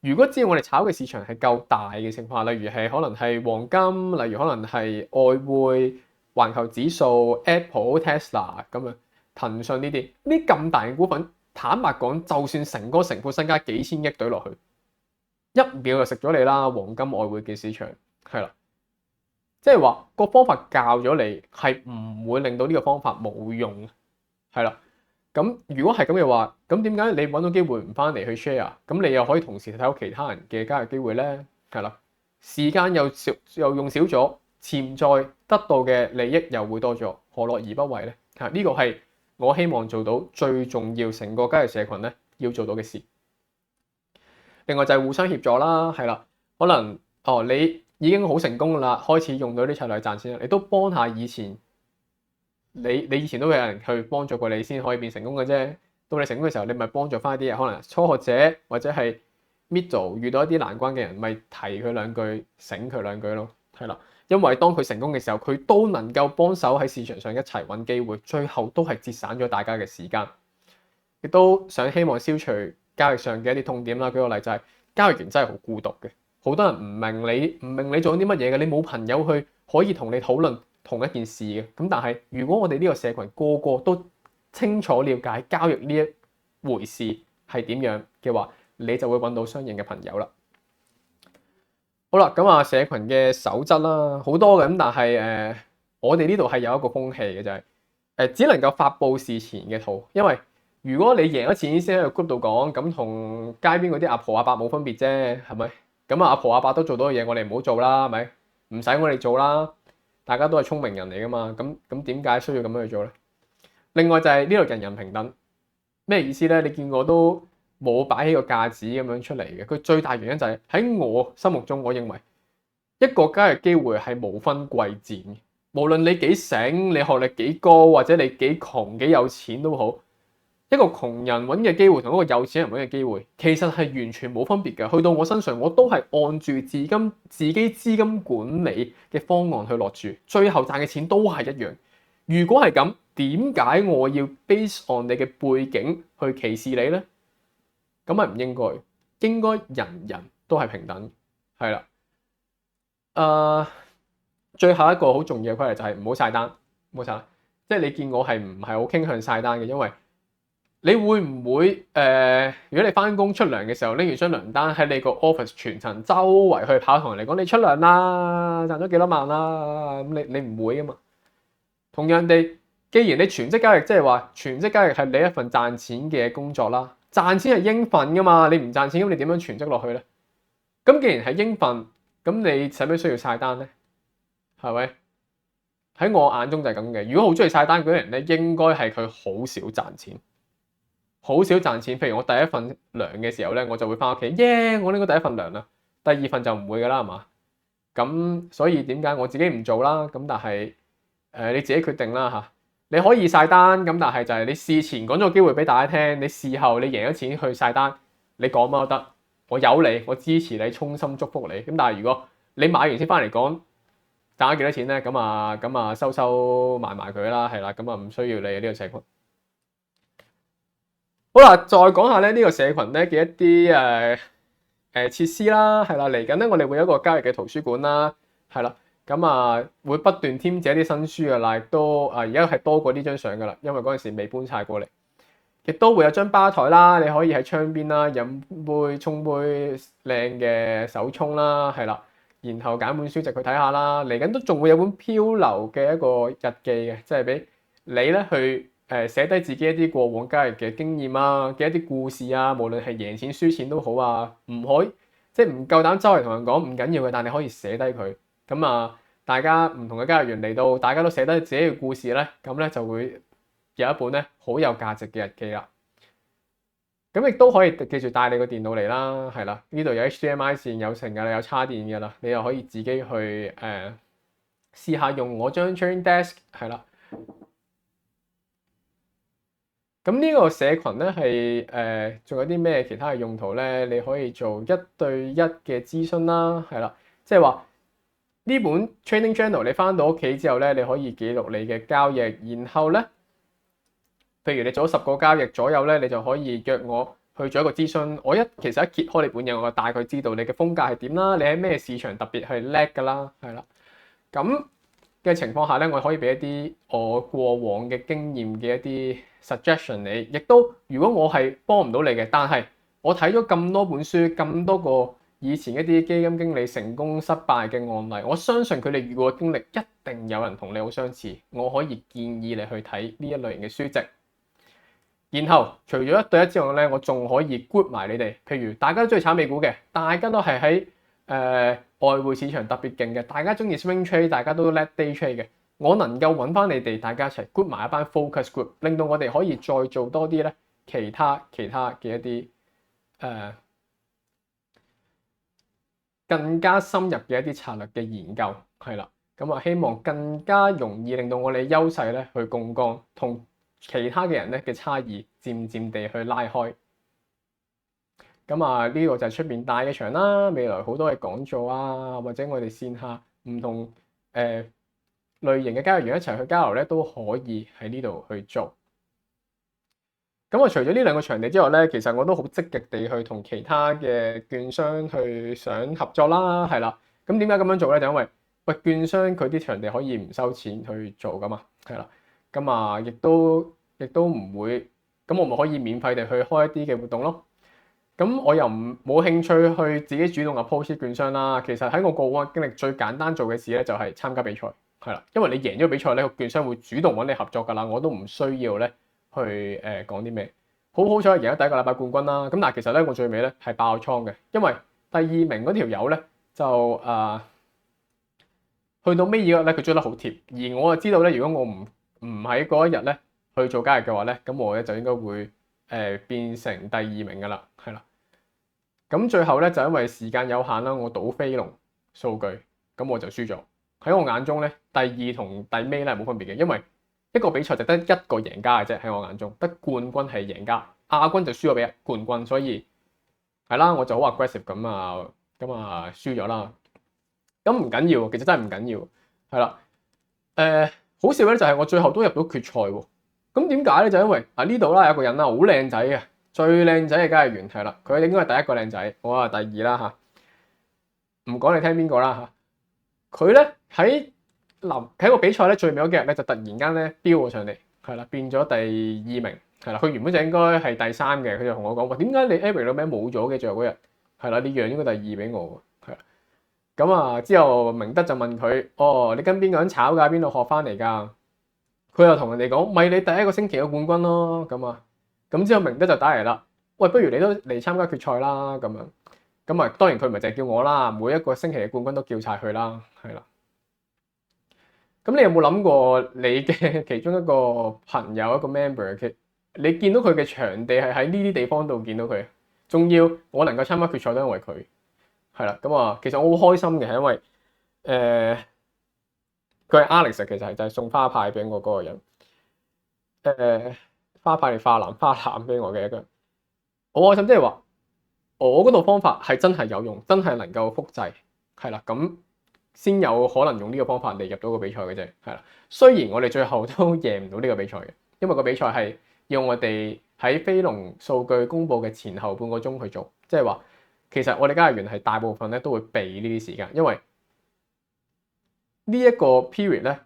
A: 如果只要我哋炒嘅市場係夠大嘅情況下，例如係可能係黃金，例如可能係外匯、環球指數、Apple、Tesla 咁樣，騰訊呢啲咁大嘅股份，坦白講，就算成個成副身家幾千億懟落去，一秒就食咗你啦！黃金外匯嘅市場係啦。即係話個方法教咗你，係唔會令到呢個方法冇用，係啦。咁如果係咁嘅話，咁點解你揾到機會唔翻嚟去 share？咁你又可以同時睇到其他人嘅交易機會咧？係啦，時間又用少咗，潛在得到嘅利益又會多咗，何樂而不為咧？呢個係我希望做到最重要，成個交易社群咧要做到嘅事。另外就係互相協助啦，係啦，可能你已經好成功啦，開始用到啲策略賺錢啦，你都幫下以前你以前都有人去幫助過你先可以變成功嘅啫。到你成功嘅時候，你咪幫助翻啲可能初學者或者係 middle 遇到一啲難關嘅人，咪提佢兩句，醒佢兩句咯，係啦。因為當佢成功嘅時候，佢都能夠幫手喺市場上一齊揾機會，最後都係節省咗大家嘅時間，亦都想希望消除交易上嘅一啲痛點啦。舉個例就係交易員真係好孤獨嘅。好多人唔明你做緊啲乜嘢嘅，你冇朋友去可以同你討論同一件事嘅。咁但係如果我哋呢個社群個個都清楚了解交易呢一回事係點樣嘅話，你就會揾到相應嘅朋友啦。好啦，咁啊社群嘅守則啦，好多嘅，咁但係我哋呢度係有一個風氣嘅，就係只能夠發布事前嘅圖，因為如果你贏咗錢先喺個 group 度講，咁同街邊嗰啲阿婆阿伯冇分別啫，係咪？咁阿婆阿伯都做到嘅嘢，我哋唔好做啦，係咪？唔使我哋做啦，大家都係聰明人嚟噶嘛。咁點解需要咁樣去做咧？另外就係呢度人人平等，咩意思咧？你見我都冇擺起個架子咁樣出嚟嘅。佢最大原因就係喺我心目中，我認為一個交易機會係無分貴賤嘅，無論你幾醒、你學歷幾高，或者你幾窮幾有錢都好。一個窮人揾嘅機會同一個有錢人揾嘅機會，其實係完全冇分別嘅。去到我身上，我都係按住自己資金管理嘅方案去落注，最後賺嘅錢都係一樣。如果係咁，點解我要 base on 你嘅背景去歧視你呢？咁係唔應該，應該人人都係平等，係啦。最後一個好重要嘅規例就係唔好晒單，唔好晒單。即係你見我係唔係好傾向晒單嘅，因為你會唔會如果你翻工出糧嘅時候拎完張糧單喺你個 office 全層周圍去跑，同人哋講你出糧啦，賺咗幾多萬啦？咁你唔會啊嘛。同樣地，既然你全職交易，即係話全職交易係你一份賺錢嘅工作啦，賺錢係應份噶嘛。你唔賺錢咁，你點樣全職落去咧？咁既然係應份，咁你使唔需要晒單咧？係咪？喺我眼中就係咁嘅。如果好中意晒單嗰啲人咧，應該係佢好少賺錢。好少賺錢，譬如我第一份糧嘅時候咧，我就會翻屋企，我拎到第一份糧啦。第二份就唔會噶啦，係嘛？咁所以點解我自己唔做啦？咁但係你自己決定啦嚇。你可以晒單，咁但係就係你事前講咗個機會俾大家聽，你事後你贏咗錢去晒單，你講乜都得，我有你，我支持你，衷心祝福你。咁但係如果你買完先翻嚟講賺咗幾多錢咧，咁啊收埋佢啦，係啦，咁啊唔需要你呢個社群。好啦，再講下咧呢個社群咧嘅一啲設施啦，係啦，嚟緊咧我哋會有一個交易嘅圖書館啦，係啦，咁啊會不斷添置一啲新書嘅啦，亦都而家係多過呢張相噶啦，因為嗰陣時未搬晒過嚟，亦都會有張吧台啦，你可以喺窗邊啦飲杯沖杯靚嘅手沖啦，係啦，然後揀本書籍去睇下啦，嚟緊都仲會有本漂流嘅一個日記嘅，即係俾你咧去寫低自己一啲過往交易嘅經驗啊，嘅一啲故事啊，無論係贏錢輸錢都好啊，唔可以即係唔夠膽周圍同人講唔緊要嘅，但你可以寫低佢。咁啊，大家唔同嘅交易員嚟到，大家都寫低自己嘅故事咧，咁咧就會有一本咧好有價值嘅日記啦。咁亦都可以記住帶你個電腦嚟啦，係啦，呢度有 HDMI 線有成㗎啦，有插電㗎啦，你又可以自己去試下用我張 Trading Desk 係啦。咁呢個社群咧係仲有啲咩其他嘅用途咧？你可以做1對1嘅諮詢啦，係啦，即係話呢本 Trading Journal 你翻到屋企之後咧，你可以記錄你嘅交易，然後咧，譬如你做咗10個交易左右咧，你就可以約我去做一個諮詢。其實一揭開你本嘢，我就大概知道你嘅風格係點啦，你喺咩市場特別係叻㗎啦，係啦。咁嘅情況下咧，我可以俾一啲我過往嘅經驗嘅一啲 suggestion 你，亦都如果我係幫唔到你嘅，但係我睇咗咁多本書，咁多個以前一啲基金經理成功失敗嘅案例，我相信佢哋遇過嘅經歷一定有人同你好相似，我可以建議你去睇呢一類型嘅書籍。然後除咗1對1之外咧，我仲可以 group 埋你哋，譬如大家都中意炒美股嘅，大家都係喺外匯市場特別勁嘅，大家中意 swing trade， 大家都叻 day trade 嘅，我能夠揾翻你哋，大家一齊 group 埋一班 focus group， 令到我哋可以再做多啲咧其他嘅一啲更加深入嘅一啲策略嘅研究，係啦，咁啊希望更加容易令到我哋優勢咧去槓桿，同其他嘅人咧嘅差異漸漸地去拉開。咁啊，呢個就係出邊大嘅場啦，未來好多嘅講座啊，或者我哋線下唔同類型嘅交易員一齊去交流咧，都可以喺呢度去做。咁除咗呢2個場地之外咧，其實我都好積極地去同其他嘅券商去想合作啦，係啦。咁點解咁樣做咧？就因為券商佢啲場地可以唔收錢去做噶嘛，係啦。咁啊，亦都唔會，咁我咪可以免費地去開一啲嘅活動咯。咁我又冇興趣去自己主動 approach 券商啦。其實喺我過往嘅經歷，最簡單做嘅事咧就係參加比賽，係啦。因為你贏咗個比賽咧，個券商會主動揾你合作㗎啦，我都唔需要咧去講啲咩。好彩贏咗第1個禮拜冠軍啦。咁但係其實咧，我最尾咧係爆倉嘅，因為第2名嗰條友咧就去到尾2日咧，佢追得好貼，而我就知道咧，如果我唔喺嗰一日咧去做交易嘅話咧，咁我咧就應該會變成第2名㗎啦，係啦。咁最後咧就因為時間有限啦，我賭飛龍數據，咁我就輸咗。喺我眼中咧，第2同第尾咧係冇分別嘅，因為一個比賽就得1個贏家嘅啫。喺我眼中，得冠軍係贏家，亞軍就輸咗俾冠軍，所以係啦，我就好 aggressive 咁啊輸咗啦。咁唔緊要，其實真係唔緊要，係啦。好笑咧就係我最後都入到決賽喎。咁點解咧？就因為呢度啦有一個人啦，好靚仔嘅。最靚仔嘅交易員係啦，佢應該係第1個靚仔，我係第2啦嚇。唔講你聽邊個啦嚇。佢咧喺個比賽咧最尾嗰幾日咧就突然間咧飆咗上嚟，係啦，變咗第2名，係啦。佢原本就應該係第3嘅，佢就同我講話，點解你 Eric 個名冇咗嘅最後嗰日？係啦，你讓咗個第2俾我喎，係啦。咁啊之後明德就問佢：哦，你跟邊個人炒㗎？邊度學翻嚟㗎？佢又同人哋講：咪你第1個星期嘅冠軍咯。咁之後明德就打嚟啦，喂，不如你都嚟參加決賽啦咁樣。咁啊，當然佢唔係淨係叫我啦，每1個星期嘅冠軍都叫晒佢啦，係啦。咁你有冇諗過你嘅其中一個朋友一個 member， 你見到佢嘅場地係喺呢啲地方度見到佢，仲要我能夠參加決賽都因為佢，係啦。咁啊，其實我好開心嘅，係因為佢係 Alex，其實係就係送花牌俾我嗰個人，花牌定花籃俾我嘅一個人，好開心，即係話我嗰套方法係真係有用，真係能夠複製，係啦，咁先有可能用呢個方法嚟入到個比賽嘅啫，係啦。雖然我哋最後都贏唔到呢個比賽嘅，因為個比賽係要我哋喺飛龍數據公佈嘅前後半個鐘去做，即係話其實我哋交易員係大部分咧都會避呢啲時間，因為呢一個 period 咧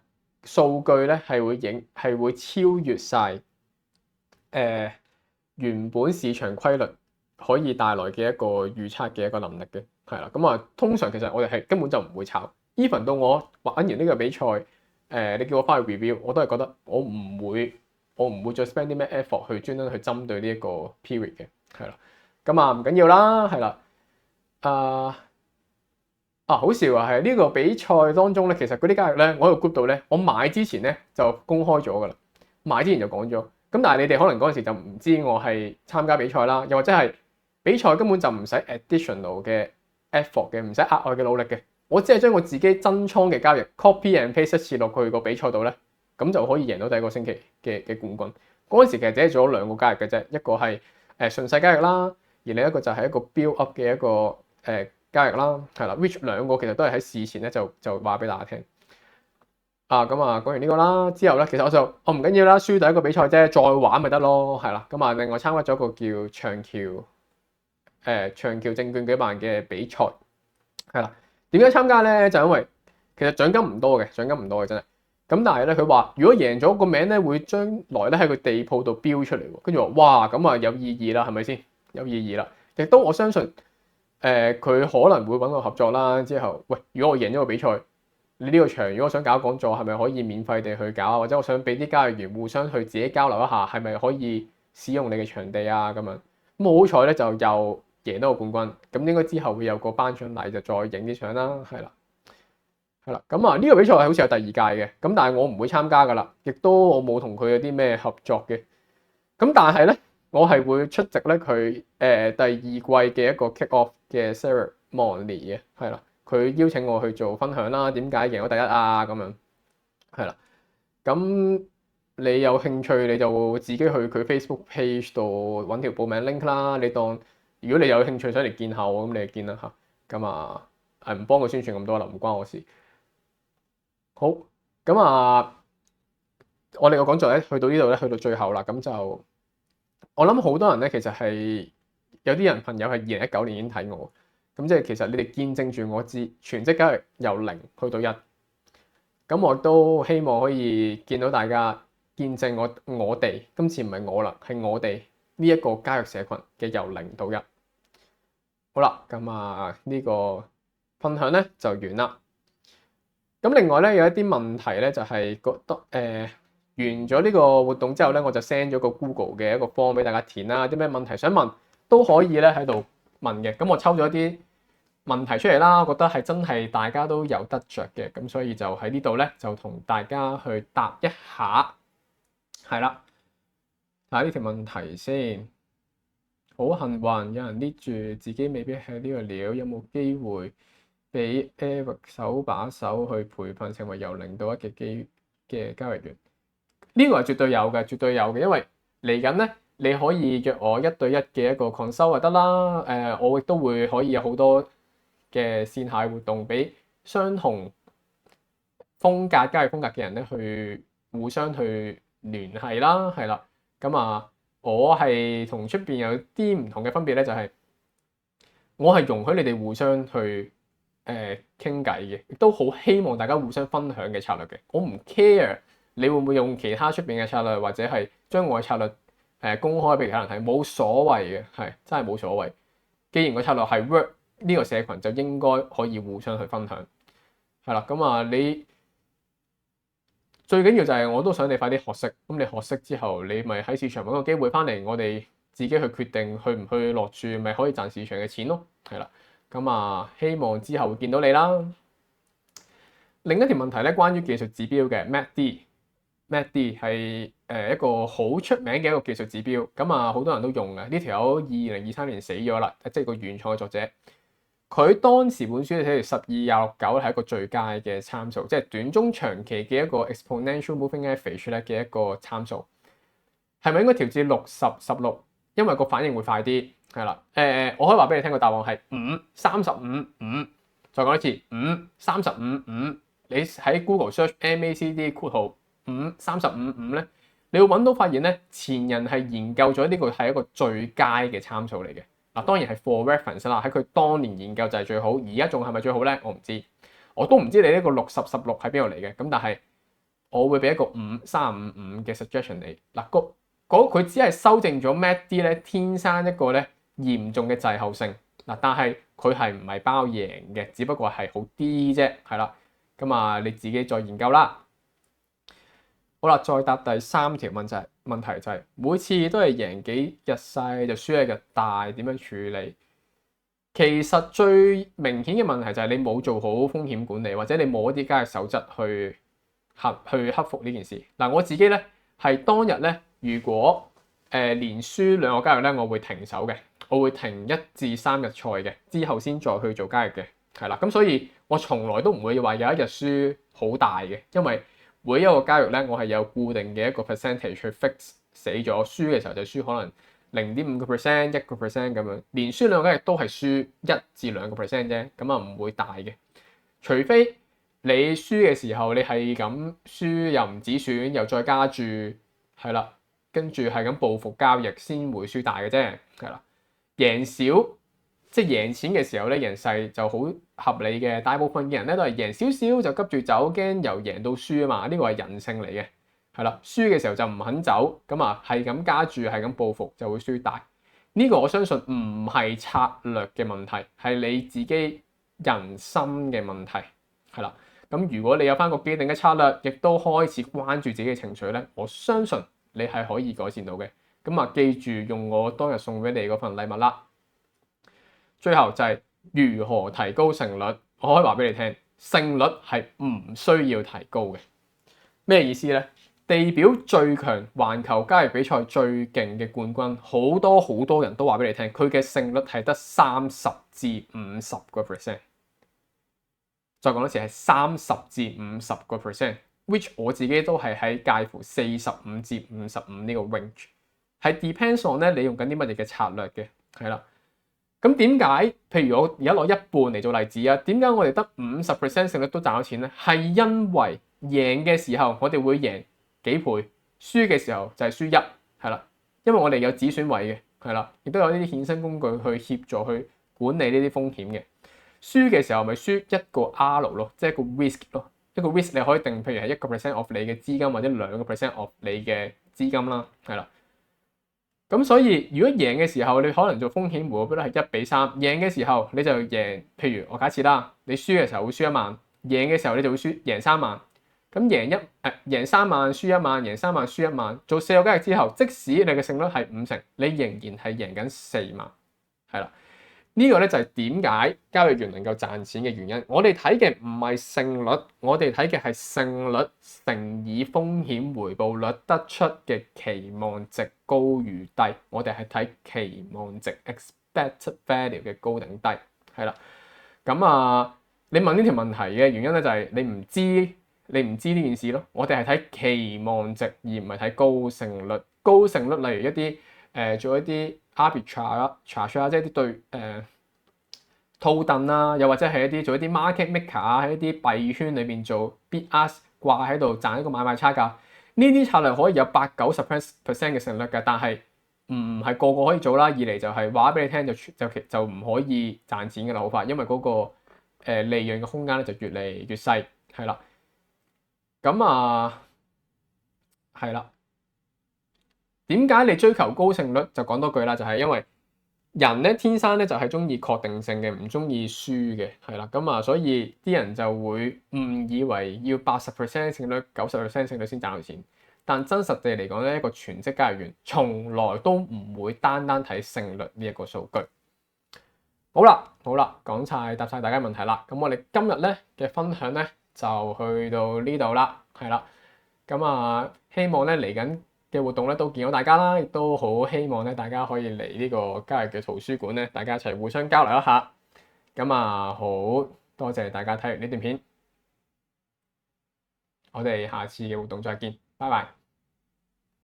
A: 數據咧係會超越晒原本市場規律可以帶來嘅一個預測嘅一個能力嘅，係啦。咁啊，通常其實我哋係根本就唔會炒。even 到我玩完呢個比賽，你叫我翻去 review，我都係覺得我唔會再 spend 啲咩 effort 去專登去針對呢一個 period 嘅，係啦。咁啊唔緊要啦，係啦。好笑啊，係呢個比賽當中咧，其實嗰啲交易咧，我喺個 group 度咧，我買之前咧就公開咗噶啦，買之前就講咗。咁但係你哋可能嗰陣時就唔知我係參加比賽啦，又或者係比賽根本就唔使 additional 嘅 effort 嘅，唔使額外嘅努力嘅。我只係將我自己真倉嘅交易 copy and paste 一次落去個比賽度咧，咁就可以贏到第1個星期嘅冠軍。嗰陣時其實只係做咗2個交易嘅啫，一個係順勢交易啦，而另一個就係一個 build up 嘅一個交易啦，係啦 ，which 兩個其實都係喺事前咧就話俾大家聽。咁講完呢個啦，之後咧其實我唔緊要啦，輸第一個比賽啫，再玩咪得咯，係啦。咁另外參加咗一個叫長橋證券舉辦嘅比賽，係啦。點解參加咧？就因為其實獎金唔多嘅真係。咁但係咧，佢話如果贏咗個名咧，會將來咧喺佢地鋪度標出嚟喎。跟住話哇，咁啊有意義啦，係咪先？有意義啦。亦都我相信佢可能會揾我合作啦。之後喂，如果我贏咗個比賽，你呢個場如果我想搞講座，係咪可以免費地去搞？或者我想俾啲交易員互相去自己交流一下，係咪可以使用你嘅場地啊？咁樣咁好彩咧，就又贏到個冠軍。咁應該之後會有個頒獎禮，就再影啲相啦，係啦。咁呢個比賽好似係第2屆嘅，咁但係我唔會參加噶啦，亦都我冇同佢有啲咩合作嘅。咁但係咧，我係會出席咧佢第2季嘅一個 kick off 嘅 ceremony 嘅，係啦。佢邀請我去做分享啦，點解贏咗第一啊？咁樣係啦。咁你有興趣你就自己去佢 Facebook page 度揾條報名 link 啦。你當如果你有興趣想嚟見下我，咁你就見啦嚇。咁唔幫佢宣傳咁多啦，唔關我事。好，咁我哋個講座咧去到呢度咧，去到最後啦。咁就我諗好多人咧，其實係有啲人朋友係2019年已經睇我，咁即係其實你哋見證住我全職交易由0去到1。咁我都希望可以見到大家見證我哋今次唔係我啦，係我哋呢一個交易社群嘅由0到1。好啦，咁呢個分享咧就完啦。咁另外咧有一啲問題咧就係覺得完咗呢個活動之後咧，我就 send 咗個 Google 嘅一個 form 俾大家填啦，啲咩問題想問都可以咧喺度問嘅。咁我抽咗啲問題出嚟啦，我覺得係真係大家都有得着嘅，咁所以就喺呢度咧就同大家去答一下，係啦。睇下呢條問題先。好幸運有人捏住自己未必係呢個料，有冇機會俾 Eric 手把手去培訓成為由0到1嘅交易員？呢個係絕對有嘅，絕對有嘅，因為嚟緊咧，你可以約我1對1嘅一個 consult 就得啦。我亦都會可以有好多嘅線下活動，俾相同交易風格嘅人咧去互相去聯繫啦，係啦。咁我係同出邊有啲唔同嘅分別咧，就係我係容許你哋互相去傾偈嘅，亦都好希望大家互相分享嘅策略嘅。我唔 care 你會唔會用其他出邊嘅策略，或者係將我嘅策略公開俾其他人睇，冇所謂嘅，係真係冇所謂。既然個策略係 work，呢個社群就應該可以互相去分享，係啦。咁你最緊要就係我都想你快啲學識，咁你學識之後，你咪喺市場揾個機會翻嚟，我哋自己去決定去唔去落注，咪可以賺市場嘅錢咯，係啦。咁希望之後會見到你啦。另一條問題咧，關於技術指標嘅 MACD 係一個好出名嘅一個技術指標，咁好多人都用嘅。呢條友2023年死咗啦，即係個原創嘅作者。佢當時本書寫住12、26、9係一個最佳嘅參數，即係短中長期嘅一個 exponential moving average 咧嘅一個參數。係咪應該調至60、16？因為個反應會快啲，係啦。我可以話俾你聽個答案係5、35、5。再講一次5、35、5。你喺 Google search MACD 括號5、35、5咧，你會揾到發現咧，前人係研究咗呢個係一個最佳嘅參數嚟嘅。當然係 for reference 啦，喺佢當年研究就係最好，而家仲係咪最好咧？我唔知，我都唔知你呢個60、16喺邊度嚟嘅。咁但係我會俾一個5、35、5嘅 suggestion 你。佢只係修正咗 MACD 咧天生一個咧嚴重嘅滯後性。但係佢係唔係包贏嘅，只不過係好啲啫，係啦。咁你自己再研究啦。好啦，再答第3條問題就係每次都係贏幾日細就輸一日大，點樣處理？其實最明顯嘅問題就係你冇做好風險管理，或者你冇一啲交易守則去克服呢件事。我自己咧係當日咧，如果連輸2個交易咧，我會停手嘅，我會停1至3日賽嘅，之後先再去做交易嘅，係啦。咁所以我從來都唔會話有一日輸好大嘅，因為每一個交易咧，我係有固定嘅一個 percentage 去 fix 死咗，輸嘅時候就輸可能 0.5%、1% 咁樣，連輸兩個交易都係輸1至2% 啫，咁啊唔會大嘅。除非你輸嘅時候，你係咁輸又唔止損，又再加注，係啦，跟住係咁報復交易先會輸大嘅啫，係啦。贏少即係贏錢嘅時候咧，贏勢就好合理嘅。大部分嘅人咧都係贏少少就急住走，驚由贏到輸啊嘛，呢個係人性嚟嘅，係啦。輸嘅時候就唔肯走，咁啊係咁加注，係咁報復就會輸大。呢個我相信唔係策略嘅問題，係你自己人心嘅問題，係啦。咁如果你有翻個既定嘅策略，亦都開始關注自己嘅情緒咧，我相信你係可以改善到嘅。咁啊，記住用我當日送俾你嗰份禮物啦。最後就係如何提高勝率，我可以話俾你聽，勝率係唔需要提高嘅。咩意思咧？地表最強環球交易比賽最勁嘅冠軍，好多人都話俾你聽，佢嘅勝率係得30至50%。再講多次係30至50%，which 我自己都係喺介乎45至55呢個 range，係 depends on 咧你用緊啲乜嘢嘅策略嘅，係啦。咁點解？譬如我而家攞一半嚟做例子啊，點解我哋得50% 勝率都賺到錢咧？係因為贏嘅時候我哋會贏幾倍，輸嘅時候就係輸1，係啦。因為我哋有止損位嘅，係啦，亦都有呢啲衍生工具去協助去管理呢啲風險嘅。輸嘅時候咪輸一個 R 咯，即係一個 risk 咯。一個 risk 你可以定，譬如係1% of 你嘅資金或者2% of 你嘅資金啦，係啦。咁所以如果贏嘅時候，你可能做風險回報率係1:3，贏嘅時候你就贏。譬如我假設啦，你輸嘅時候會輸1萬，贏嘅時候你就會贏3萬。咁贏3萬輸1萬，贏3萬輸1萬，做4個交易之後，即使你嘅勝率係50%，你仍然係贏緊4萬，係啦。呢個咧就係點解交易員能夠賺錢嘅原因。我哋睇嘅唔係勝率，我哋睇嘅係勝率乘以風險回報率得出嘅期望值高與低。我哋係睇期望值 expected value 嘅高定低，係啦。咁啊，你問呢條問題嘅原因咧就係你唔知呢件事咯。我哋係睇期望值而唔係睇高勝率。高勝率例如一啲做一啲arbitrage 啊，即係啲對套戥啦，又或者係做一啲 market maker 啊，喺一啲幣圈裏邊做 bid ask 掛喺度賺一個買賣差價。呢啲策略可以有80-90% 嘅勝率嘅，但係唔係個個可以做啦。二嚟就係話俾你聽就唔可以賺錢嘅啦，好快，因為嗰個利潤嘅空間咧就越嚟越細，係啦。咁啊，係啦。點解你追求高勝率？就講多句啦，就係因為人咧天生咧就係中意確定性嘅，唔中意輸嘅，係啦。咁啊，所以啲人就會誤以為要80% 勝率、90% 勝率先賺到錢。但真實地嚟講咧，一個全職交易員從來都唔會單睇勝率呢一個數據。好啦，講晒答晒大家問題啦。咁我哋今日咧嘅分享咧就去到呢度啦，係啦。咁啊，希望咧嚟緊嘅活動咧都見到大家啦，亦都好希望咧大家可以嚟呢個交易嘅圖書館咧，大家一齊互相交流一下。咁啊，好多謝大家睇完呢段片，我哋下次嘅活動再見，拜拜。